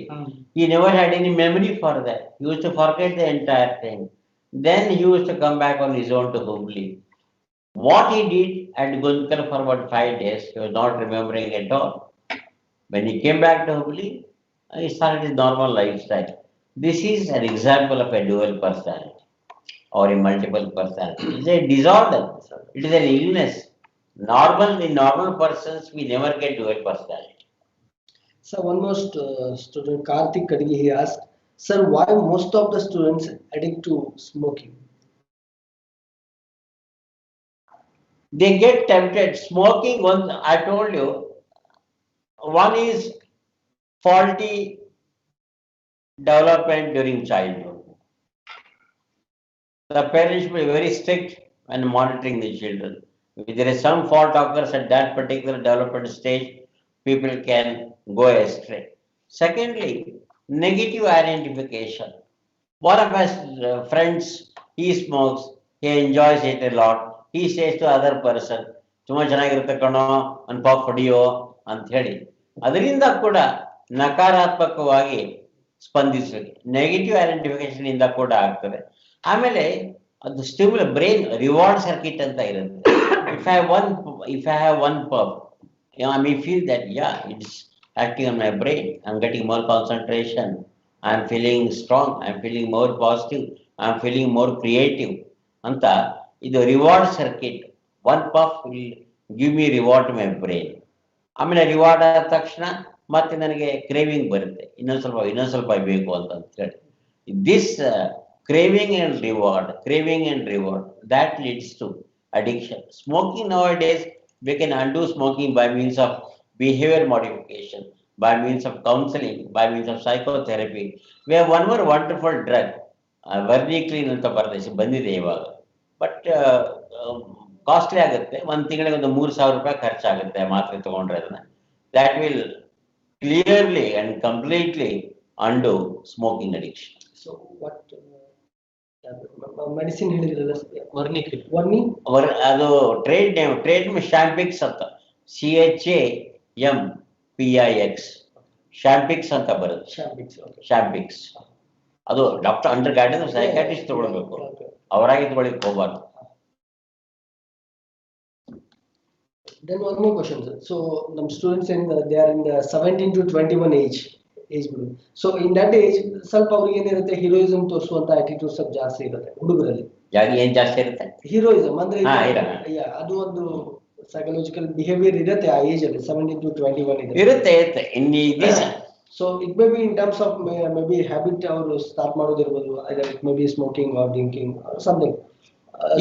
He never had any memory for that. He used to forget the entire thing. Then he used to come back on his own to Hubli. What he did at Guntikal for about 5 days, he was not remembering at all. When he came back to Hubli, he started his normal lifestyle. This is an example of a dual personality or a multiple personality. It's a disorder. It is an illness. In normal persons, we never get dual personality. So one more student, Karthik Kadigi, he asked, sir, why most of the students addict to smoking? They get tempted. Smoking, I told you, one is faulty development during childhood. The parents will be very strict when monitoring the children. If there is some fault occurs at that particular development stage, people can go astray. Secondly, negative identification. One of my friends, he smokes, he enjoys it a lot. He says to other person, ತುಂಬಾ ಚೆನ್ನಾಗಿರುತ್ತೆ ಕಣೋ, ಒಂದು pop ಹೊಡಿಯೋ ಅಂತ ಹೇಳಿ. ಅದರಿಂದ ಕೂಡ ನಕಾರಾತ್ಮಕವಾಗಿ ಸ್ಪಂದಿಸಬೇಕು. ನೆಗೆಟಿವ್ ಐಡೆಂಟಿಫಿಕೇಶನ್ ಇಂದ ಕೂಡ ಆಗ್ತದೆ. ಆಮೇಲೆ ಅದು ಬ್ರೈನ್ ರಿವಾರ್ಡ್ ಸರ್ಕಿಟ್ ಅಂತ ಇರುತ್ತೆ. If I have one puff, I may feel that it's acting on my brain. I'm getting more concentration. I'm feeling strong. I'm feeling more positive. I'm feeling more creative. Anta idu reward circuit. One puff will give me reward to my brain. ಆಮೇಲೆ reward ಆದ ತಕ್ಷಣ ಮತ್ತೆ ನನಗೆ craving ಬರುತ್ತೆ, ಇನ್ನೊಂದು ಸ್ವಲ್ಪ ಬೇಕು ಅಂತ ಹೇಳಿ. This craving and reward that leads to addiction. Smoking nowadays, we can undo smoking by means of behavior modification, by means of counseling, by means of psychotherapy. We have one more wonderful drug, Vernicline ಅಂತ ಬಂದಿದೆ ಇವಾಗ. But costly ಆಗುತ್ತೆ, ಒಂದು ತಿಂಗಳಿಗೆ ಒಂದು 3,000 ರೂಪಾಯಿ ಖರ್ಚಾಗುತ್ತೆ ಮಾತ್ರೆ ತಗೊಂಡ್ರೆ ಅದನ್ನ. That will clearly and completely undo smoking addiction. So what medicine ಹೇಳಿದ್ರಲ್ಲ, ಅದು ಟ್ರೇಡ್ ನೇಮ್ ಶಾಂಪಿಕ್ಸ್ ಅಂತ, CHAMPIX ಶಾಂಪಿಕ್ಸ್ ಅಂತ ಬರುತ್ತೆ. ಶಾಂಪಿಕ್ಸ್ ಅದು ಡಾಕ್ಟರ್ ಅಂಡರ್ ಗೈಡೆನ್ಸ್ ಸೈಕಾಟ್ರಿಸ್ಟ್ ತಗೊಳ್ಬೇಕು, ಅವರಾಗಿ ತಗೊಳ್ಳಿಕ್ಕೆ ಹೋಗ್ಬಾರ್ದು. Then one more question, sir. So some students they are in the 17 to 21 age group. So in that age ಸ್ವಲ್ಪ ಅವರಿಗೆ ಏನಿರುತ್ತೆ, ಹೀರೋಯಿಸಂ ತೋರಿಸುವಂತ ಆಟಿಟ್ಯೂಡ್ ಸ್ವಲ್ಪ ಜಾಸ್ತಿ ಇರುತ್ತೆ ಹುಡುಗರಲ್ಲಿ. ಏನ್ ಜಾಸ್ತಿ ಇರುತ್ತೆ? ಹೀರೋಯಿಸಂ ಅಂದ್ರೆ ಅದು ಒಂದು ಸೈಕಲಾಜಿಕಲ್ ಬಿಹೇವಿಯರ್ ಇರುತ್ತೆ ಆ ಏಜ್ ಅಲ್ಲಿ, 17 to 21 ಇರುತ್ತೆ. So it may be in terms of maybe habit ಅವರು start ಮಾಡೋದಿರ್ಬೋದು, either it may be smoking or drinking or something.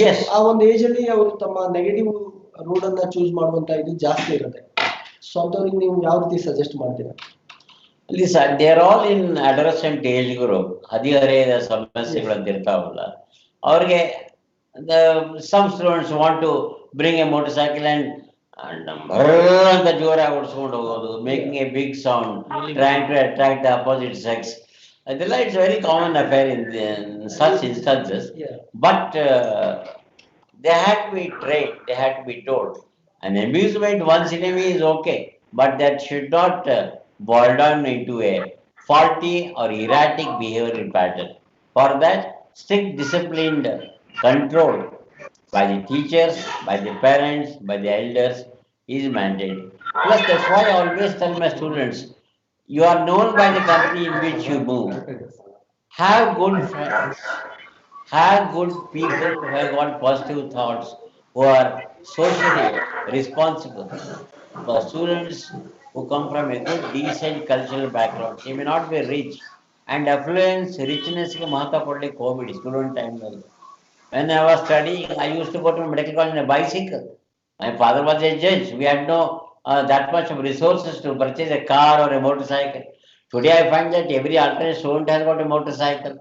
Yes. ಆ ಒಂದು ಏಜ್ ಅಲ್ಲಿ ಅವರು ತಮ್ಮ ನೆಗೆಟಿವ್ ರೋಡ್ ಅನ್ನ ಚೂಸ್ ಮಾಡುವಂತ ಇದು ಜಾಸ್ತಿ ಇರುತ್ತೆ. ಸೊ ಅಂತವ್ರಿಗೆ ನೀವು ಯಾವ ರೀತಿ ಸಜೆಸ್ಟ್ ಮಾಡ್ತೀರಾ? They are all in adolescent age group. ಹದಿಹರೆಯದ ಸಮಸ್ಯೆಗಳು ಅಂತ ಇರ್ತಾವಲ್ಲ ಅವ್ರಿಗೆ. Some students want to bring a motorcycle and ಅಂತ ಜೋರಾಗಿ ಓಡಿಸ್ಕೊಂಡು ಹೋಗೋದು, making a big sound, trying to attract the opposite sex. It's a very common affair in such instances. But they had to be trained, they had to be told. An amusement once in a way is okay, but that should not boil down into a faulty or erratic behavior pattern. For that, strict disciplined control by the teachers, by the parents, by the elders is mandated. Plus, that's why I always tell my students, you are known by the company in which you move. Have good friends. Have good people who have got positive thoughts, who are socially responsible. For students who come from a good, decent cultural background, they may not be rich, and affluence, richness ಗೆ ಮಹತ್ವ ಕೊಡ್ಲಿಕ್ಕೆ ಹೋಗ್ಬಿಡಿ student ಟೈಮ್ನಲ್ಲಿ. When I was studying, I used to go to medical college on a bicycle. My father was a judge. We had no that much of resources to purchase a car or a motorcycle. Today I find that every alternate student has got a motorcycle.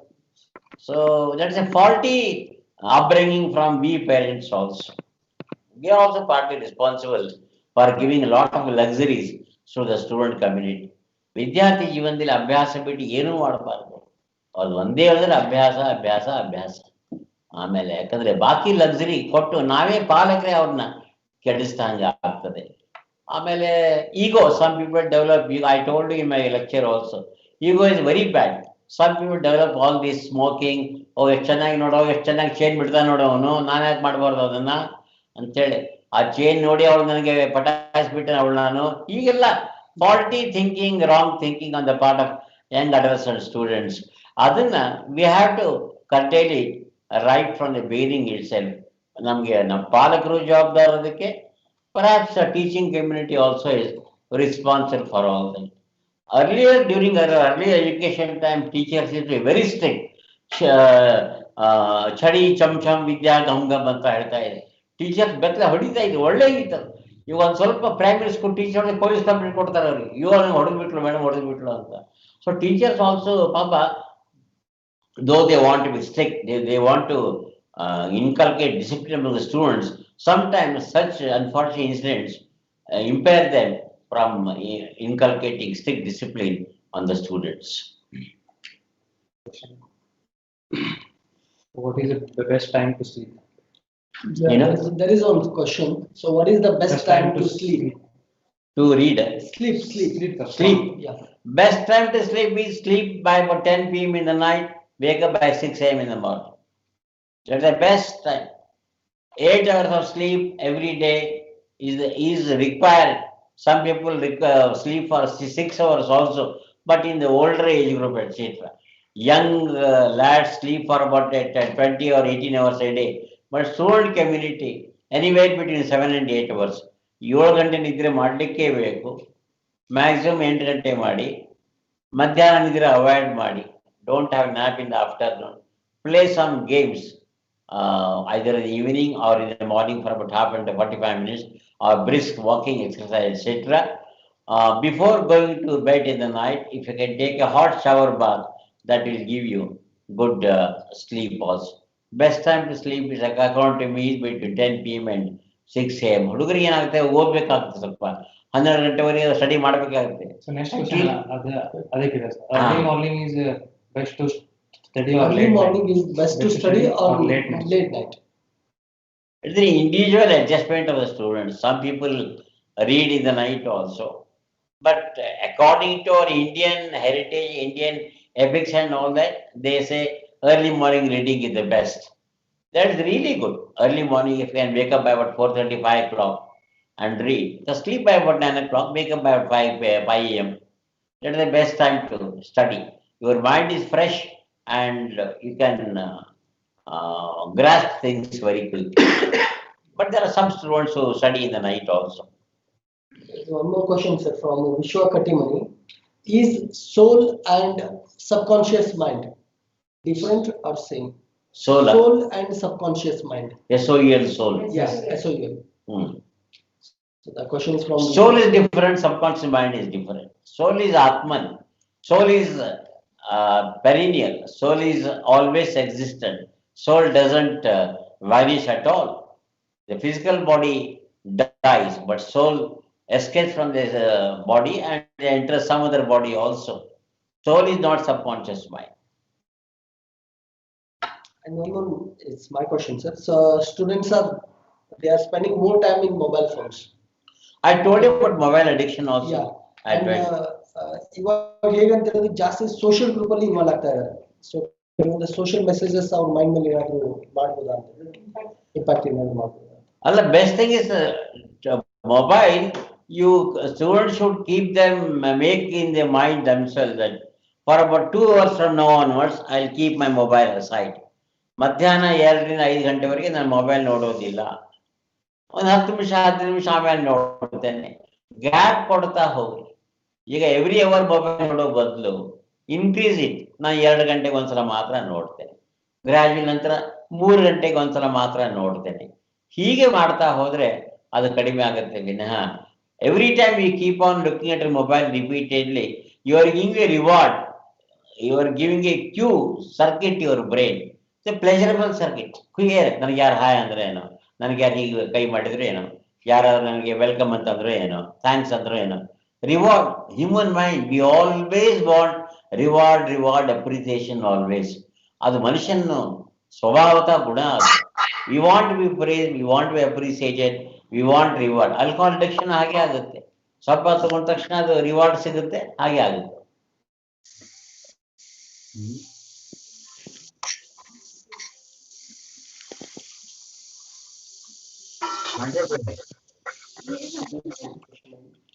So that's a faulty upbringing from we parents also. We are also partly responsible for giving a lot of luxuries through the student community. ವಿದ್ಯಾರ್ಥಿ ಜೀವನದಲ್ಲಿ ಅಭ್ಯಾಸ ಬಿಟ್ಟು ಏನೂ ಮಾಡಬಾರ್ದು. ಅವ್ರು ಒಂದೇ ಹೇಳಿದ್ರೆ ಅಭ್ಯಾಸ ಅಭ್ಯಾಸ ಅಭ್ಯಾಸ. ಆಮೇಲೆ ಯಾಕಂದ್ರೆ ಬಾಕಿ ಲಕ್ಸುರಿ ಕೊಟ್ಟು ನಾವೇ ಪಾಲಕರೇ ಅವ್ರನ್ನ ಕೆಡಿಸ್ದಂಗೆ ಆಗ್ತದೆ. ಆಮೇಲೆ ego, some people develop, I told in my lecture also, ego is very bad. Some people develop all this smoking. ಎಷ್ಟು ಚೆನ್ನಾಗಿ ನೋಡೋ, ಎಷ್ಟು ಚೆನ್ನಾಗಿ ಚೈನ್ ಬಿಡ್ತಾ ನೋಡೋ ಅವನು, ನಾನು ಯಾಕೆ ಮಾಡಬಾರ್ದು ಅದನ್ನ ಅಂತೇಳಿ ಆ ಚೈನ್ ನೋಡಿ ಅವಳು ನನಗೆ ಪಟಾಯಿಸ್ಬಿಟ್ಟೆ ಅವಳು ನಾನು. ಈಗೆಲ್ಲ faulty thinking, wrong thinking on the part of young adolescent students. ಅದನ್ನ we have to curtail it right from the beginning itself. ನಮಗೆ ನಮ್ಮ ಪಾಲಕರು ಜವಾಬ್ದಾರ ಅದಕ್ಕೆ. Perhaps the teaching community also is responsible for all that. Earlier, during our early education time, teachers used to be very strict. ಚಡಿ ಚಮಚಂ ವಿದ್ಯಾ ಗಮ್ ಗಮ್ ಅಂತ ಹೇಳ್ತಾ ಇದೆ. ಟೀಚರ್ಸ್ ಬೆತ್ತಲೆ ಹೊಡಿತಾ ಇದ್ರು, ಒಳ್ಳೆ ಇತ್ತು. ಈಗ ಒಂದು ಸ್ವಲ್ಪ primary school teacher police complaint ಕೊಡ್ತಾರೆ ಅವ್ರಿಗೆ, ಇವಾಗ ಹೊಡೆದ್ಬಿಟ್ಲು ಮೇಡಮ್ ಹೊಡೆದ್ಬಿಟ್ಲು ಅಂತ. ಸೊ ಟೀಚರ್ಸ್ ಆಲ್ಸೋ ಪಾಪ, though they want to be strict, they want to inculcate discipline among the students, sometimes such unfortunate incidents impair them from inculcating strict discipline on the students. What is the best time to sleep? You know, there is one question. So what is the best time to sleep? To read. Sleep. Sleep. Yeah. Best time to sleep is sleep by about 10 p.m. in the night, wake up by 6 a.m. in the morning. That's the best time. 8 hours of sleep every day is required. Some people sleep for 6 hours also, but in the older age group, etc. Young lads sleep for about 20 or 18 hours a day. But student community, anywhere between 7 and 8 hours. 7 ಗಂಟೆ ನಿದ್ರೆ ಮಾಡಲಿಕ್ಕೆ ಬೇಕು. Maximum 8 ಗಂಟೆ ಮಾಡಿ. ಮಧ್ಯಾಹ್ನ ನಿದ್ರೆ avoid ಮಾಡಿ. Don't have nap in the afternoon. Play some games, either in the evening or in the morning for about half an hour, 45 minutes, or brisk walking exercise, etc. Before going to bed in the night, if you can take a hot shower bath, that will give you good sleep also. Best time to sleep is, according to me, between 10 p.m. and 6 a.m. ಹುಡುಗರಿಗೆ ಏನಾಗುತ್ತೆ, ಓದ್ಬೇಕಾಗುತ್ತೆ, ಸ್ವಲ್ಪ 12 ಗಂಟೆವರೆಗೆ study ಮಾಡಬೇಕಾಗುತ್ತೆ. So next question, ಅದಕ್ಕೆ early morning is best to study or Early late morning night? is best to study or late night? late night. It's the individual adjustment of the students. Some people read in the night also. But according to our Indian heritage, Indian epics and all that, they say early morning reading is the best. That is really good. Early morning, if you can wake up by about 4:30, 5 o'clock and read. So sleep by about 9 o'clock, wake up by about 5 a.m. That is the best time to study. Your mind is fresh and you can grasp things very quickly. But there are some students who study in the night also. One more question, sir, from Vishwa Katimani. Is soul and subconscious mind different or same? Soul. Soul and subconscious mind. SOL, soul. Yes, SOL. So the question is from Soul is different, subconscious mind is different. Soul is Atman. Soul is perennial. Soul is always existent. Soul doesn't vanish at all. The physical body dies, but soul escapes from this body and enters some other body also. Soul is not subconscious mind. And one more, it's my question, sir. So students they are spending more time in mobile phones. I told you about mobile addiction also. Yeah. I And told you. ಇವಾಗ ಹೇಗಂತ ಹೇಳಿದ್ರೆ ಜಾಸ್ತಿ social group ಅಲ್ಲಿ involve ಆಗ್ತಾ ಇದ್ದಾರೆ. So ಕೆಲವೊಂದು social messages ಅವ್ರ mind ಮೇಲೆ ಏನಾದ್ರು ಮಾಡ್ಬೋದಾ ಅಂತ, ಇಂಪ್ಯಾಕ್ಟ್ ಏನಾದ್ರು ಮಾಡ್ಬೋದಾ? Well, the best thing is mobile. You students should keep them, make in their mind themselves that for about 2 hours from now onwards, I'll keep my mobile aside. ಮಧ್ಯಾಹ್ನ 2 ರಿಂದ 5 ಗಂಟೆವರೆಗೆ ನಾನು ಮೊಬೈಲ್ ನೋಡೋದಿಲ್ಲ. ಒಂದು 10 ನಿಮಿಷ 15 ನಿಮಿಷ ಆಮೇಲೆ ನೋಡ್ತೇನೆ. ಗ್ಯಾಪ್ ಕೊಡ್ತಾ ಹೋಗಿ. ಈಗ ಎವ್ರಿ ಅವರ್ ಮೊಬೈಲ್ ನೋಡೋ ಬದಲು ಇನ್ಕ್ರೀಸ್ ಇಟ್. ನಾನು 2 ಗಂಟೆಗೆ ಒಂದ್ಸಲ ಮಾತ್ರ ನೋಡ್ತೇನೆ. ಗ್ರಾಜುಯಲ್ ನಂತರ 3 ಗಂಟೆಗೆ ಒಂದ್ಸಲ ಮಾತ್ರ ನೋಡ್ತೇನೆ. ಹೀಗೆ ಮಾಡ್ತಾ ಹೋದ್ರೆ ಅದು ಕಡಿಮೆ ಆಗುತ್ತೆ ವಿನಃ every time you keep on looking at mobile repeatedly, you are giving a reward, you are giving a cue circuit your brain. It's a pleasurable circuit. Clear, ನನಗೆ ಯಾರು ಹಾಯ್ ಅಂದ್ರೆ ಏನೋ, ನನಗೆ ಯಾರು ಹೀಗೆ ಕೈ ಮಾಡಿದ್ರು ಏನೋ, ಯಾರಾದ್ರೂ ನನಗೆ ವೆಲ್ಕಮ್ ಅಂತಂದ್ರು ಏನೋ, ಥ್ಯಾಂಕ್ಸ್ ಅಂದ್ರು ಏನೋ, Reward, human mind, we always want reward, appreciation always. ಅದು ಮನುಷ್ಯನ ಸ್ವಭಾವತ ಗುಣ ಅದು. We want to be praised, we want to be appreciated, we want reward. Alcohol addiction ಹಾಗೆ ಆಗುತ್ತೆ. ಸ್ವಲ್ಪ ತಗೊಂಡ ತಕ್ಷಣ ಅದು ರಿವಾರ್ಡ್ ಸಿಗುತ್ತೆ, ಹಾಗೆ ಆಗುತ್ತೆ.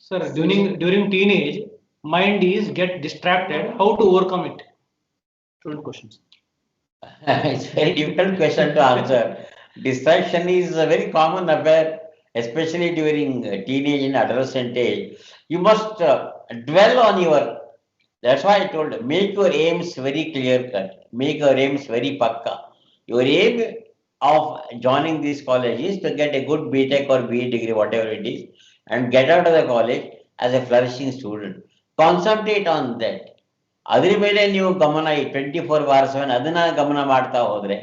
Sir, during teenage, mind is get distracted. How to overcome it? Student questions. It's a very difficult question to answer. Distraction is a very common affair, especially during teenage and adolescent age. You must dwell on your, that's why I told, make your aims very clear cut, make your aims very pakka. Your aim of joining this college is to get a good BTech or BE degree, whatever it is, and get out of the college as a flourishing student. Concentrate on that. ಅದ್ರ ಮೇಲೆ ನೀವು ಗಮನ ಈ 24/7 ಅದನ್ನ ಗಮನ ಮಾಡ್ತಾ ಹೋದ್ರೆ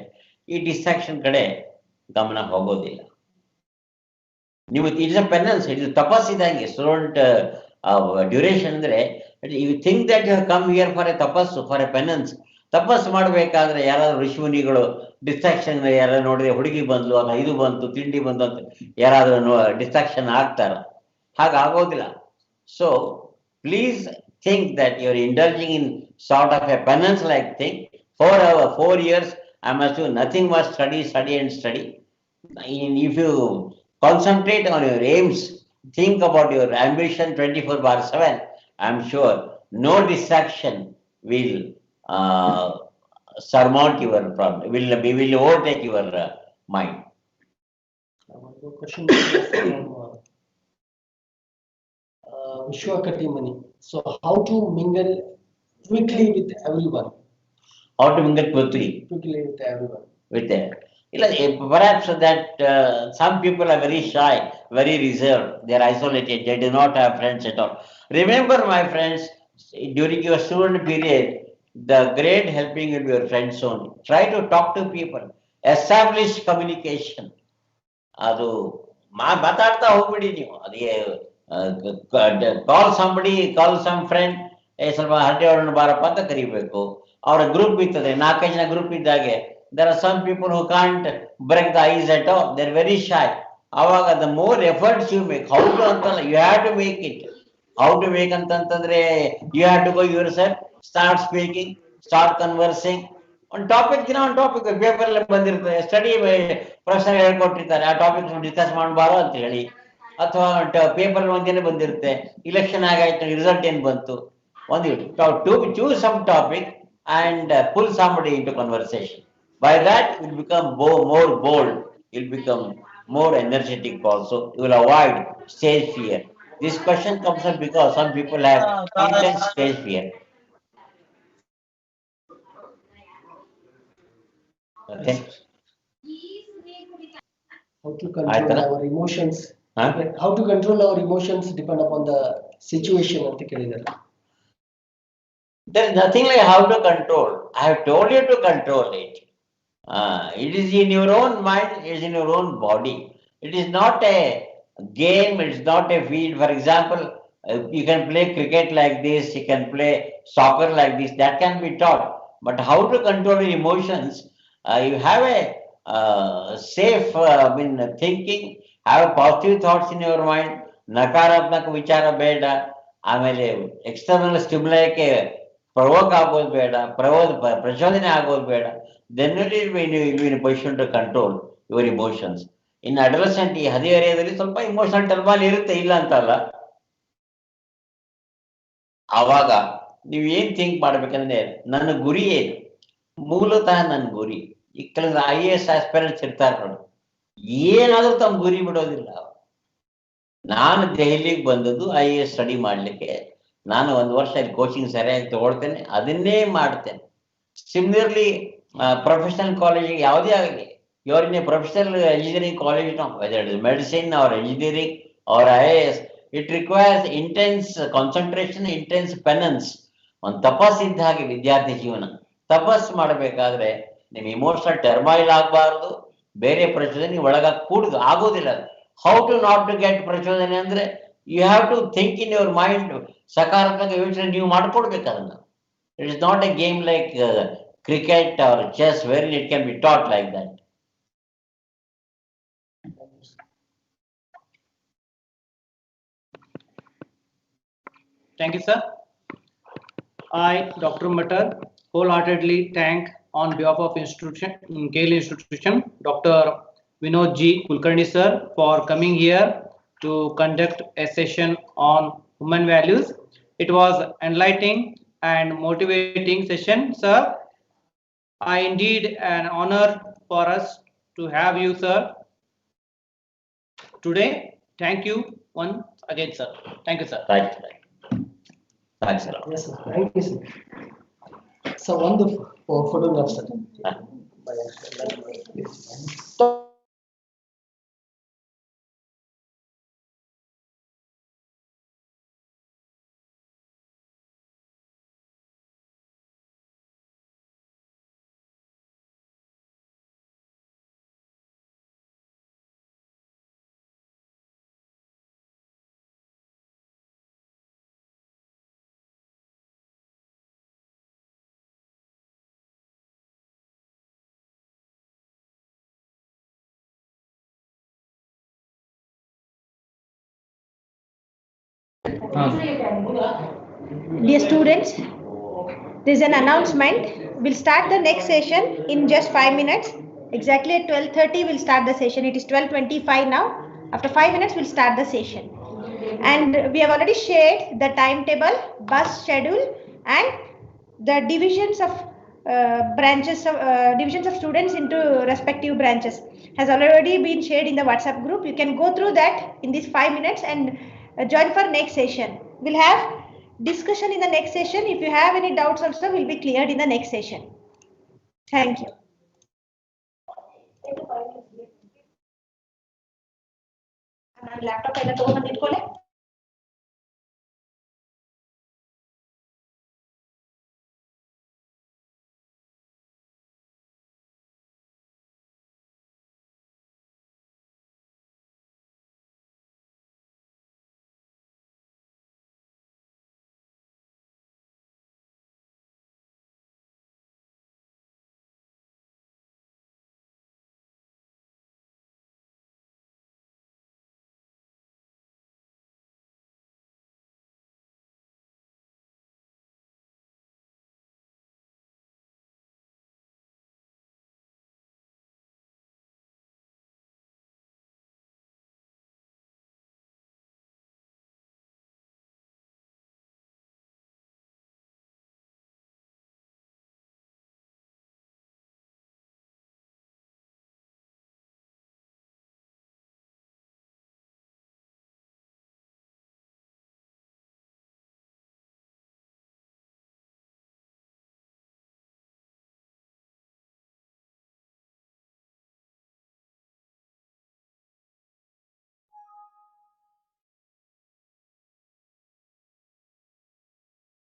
ಈ ಡಿಸ್ಟ್ರಾಕ್ಷನ್ ಕಡೆ ಗಮನ ಹೋಗೋದಿಲ್ಲ. ನೀವು it's a penance, it is tapas ಇದ್ದಂಗೆ. ಸ್ಟೂಡೆಂಟ್ ಡ್ಯೂರೇಷನ್ ಅಂದ್ರೆ you think that you come here for a tapassu, for a penance. ತಪಸ್ ಮಾಡಬೇಕಾದ್ರೆ ಯಾರಾದ್ರೂ ಋಷಿಮುನಿಗಳು ಡಿಸ್ಟ್ರಾಕ್ಷನ್ ಯಾರಾದ್ರು ನೋಡಿದ್ರೆ ಹುಡುಗಿ ಬಂದ್ಲು ಅಥವಾ ಇದು ಬಂತು ತಿಂಡಿ ಬಂತು ಅಂತ ಯಾರಾದ್ರೂ ಡಿಸ್ಟ್ರಾಕ್ಷನ್ ಆಗ್ತಾರ? ಹಾಗಾಗೋದಿಲ್ಲ. So please think that you're indulging in sort of a penance-like thing. 4 years, I must do nothing but study and study. If you concentrate on your aims, think about your ambition 24/7, I'm sure no distraction will surmount your problem, will overtake your mind. Question Vishwakati Mani. So how to mingle quickly with everyone? How to mingle quickly with everyone? With them. Perhaps that some people are very shy, very reserved, they are isolated, they do not have friends at all. Remember, my friends, during your student period, the great helping will be your friends only. Try to talk to people, establish communication. ಅದು ಮಾತಾಡ್ತಾ ಹೋಗ್ಬಿಡಿ ನೀವು. ಅದೇ ಕಾಲ್ some friend, ಸ್ವಲ್ಪ ಹರಟೆ ಹೊರಣ ಬಾರಪ್ಪ ಅಂತ ಕರಿಬೇಕು. ಅವರ ಗ್ರೂಪ್ ಇರ್ತದೆ, 4-5 ಜನ ಗ್ರೂಪ್ ಇದ್ದಾಗೆ there are some people who can't break the ice at all, they are very shy. ಅವಾಗ the more efforts you make, how to ಅಂತಲ್ಲ, you have to make it. How to make ಅಂತಂತಂದ್ರೆ you have to go yourself, start speaking, start conversing. ಒಂದು topic ದಿನ ಒಂದು topic paper ಅಲ್ಲಿ ಬಂದಿರ್ತದೆ, study professor ಹೇಳ್ಕೊಟ್ಟಿರ್ತಾರೆ, ಆ topic discuss ಮಾಡಬಾರೋ ಅಂತ ಹೇಳಿ. ಅಥವಾ ಪೇಪರ್ ಒಂದೇನೆ ಬಂದಿರುತ್ತೆ, ಇಲೆಕ್ಷನ್ ಆಗಾಯ್ತು, ರಿಸಲ್ಟ್ ಏನ್ ಬಂತು, ಒಂದು choose some topic and pull somebody into conversation. By that you will become more bold, you will become more energetic also. You will avoid stage fear. This question comes up because some people have intense stage fear. Okay. How to control our emotions? How to control our emotions depend upon the situation ಅಂತ ಕೇಳಿದ್ದಾರೆ. There is nothing like how to control. I have told you to control it. It is in your own mind, it is in your own body. It is not a game, it is not a field. For example, you can play cricket like this, you can play soccer like this, that can be taught. But how to control your emotions, you have a safe thinking, have positive thoughts in your mind, ನಕಾರಾತ್ಮಕ ವಿಚಾರ ಬೇಡ. ಆಮೇಲೆ external ಸ್ಟಿಮ್ಯುಲೈಗೆ provoke ಆಗೋದು ಬೇಡ, ಪ್ರಚೋದನೆ ಆಗೋದು ಬೇಡ. Then only you will be in a position to control your emotions. In adolescent, ಈ ಹದಿಹರೆಯದಲ್ಲಿ ಸ್ವಲ್ಪ ಇಮೋಷನಲ್ ಟರ್ಮಾಲ್ ಇರುತ್ತೆ, ಇಲ್ಲ ಅಂತಲ್ಲ. ಆವಾಗ ನೀವು ಏನ್ ಥಿಂಕ್ ಮಾಡ್ಬೇಕಂದ್ರೆ, ನನ್ನ ಗುರಿ ಏನು, ಮೂಲತಃ ನನ್ನ ಗುರಿ. ಈ ಕೆಲಸ IAS ಆಸ್ಪಿರೆಂಟ್ಸ್ ಇರ್ತಾರೆ ನೋಡಿ, ಏನಾದ್ರೂ ತಮ್ಮ ಗುರಿ ಬಿಡೋದಿಲ್ಲ. ನಾನು ದೆಹಲಿಗೆ ಬಂದದ್ದು IAS ಸ್ಟಡಿ ಮಾಡ್ಲಿಕ್ಕೆ. ನಾನು 1 ವರ್ಷ ಇಲ್ಲಿ ಕೋಚಿಂಗ್ ಸರಿಯಾಗಿ ತಗೊಳ್ತೇನೆ, ಅದನ್ನೇ ಮಾಡ್ತೇನೆ. ಸಿಮಿಲರ್ಲಿ ಪ್ರೊಫೆಷನಲ್ ಕಾಲೇಜಿಗೆ ಯಾವುದೇ ಆಗಲಿ, you're in a professional engineering college now, whether it is medicine or engineering or IAS, it requires intense concentration, intense penance. ಒಂದು ತಪಸ್ ಇದ್ದ ಹಾಗೆ ವಿದ್ಯಾರ್ಥಿ ಜೀವನ. ತಪಸ್ ಮಾಡಬೇಕಾದ್ರೆ ನಿಮ್ ಇಮೋಷನಲ್ ಟರ್ಮಾಯಿಲ್ ಆಗಬಾರ್ದು, ಬೇರೆ ಪ್ರಚೋದನೆ ಒಳಗ ಕೂಡುದು ಆಗೋದಿಲ್ಲ. How to not to get prachodane ಅಂದ್ರೆ You have to think in your mind, ಸಕಾರಾತ್ಮಕ ಯೋಚನೆ ನೀವು ಮಾಡ್ಕೊಡ್ಬೇಕು ಅದನ್ನ. It is not a game like cricket or chess wherein it can be taught like that. Thank you, sir. I, Dr. Matar, wholeheartedly thank on behalf of institution, KLE Institution, Dr. Vinod G. Kulkarni sir, for coming here to conduct a session on human values. It was enlightening and motivating session, sir. Indeed an honor for us to have you, sir, today. Thank you once again, sir. Thank you, sir. Right. Thanks a lot. Yes, sir. Thank you, sir. So, wonderful photograph, sir. Dear students, there is an announcement. We'll start the next session in just 5 minutes. Exactly at 12:30 we'll start the session. It is 12:25 now. After 5 minutes we'll start the session. And we have already shared the timetable, bus schedule, and the divisions of divisions of students into respective branches has already been shared in the WhatsApp group. You can go through that in these 5 minutes and join for next session. We'll have discussion in the next session. If you have any doubts also will be cleared in the next session. Thank you. laptop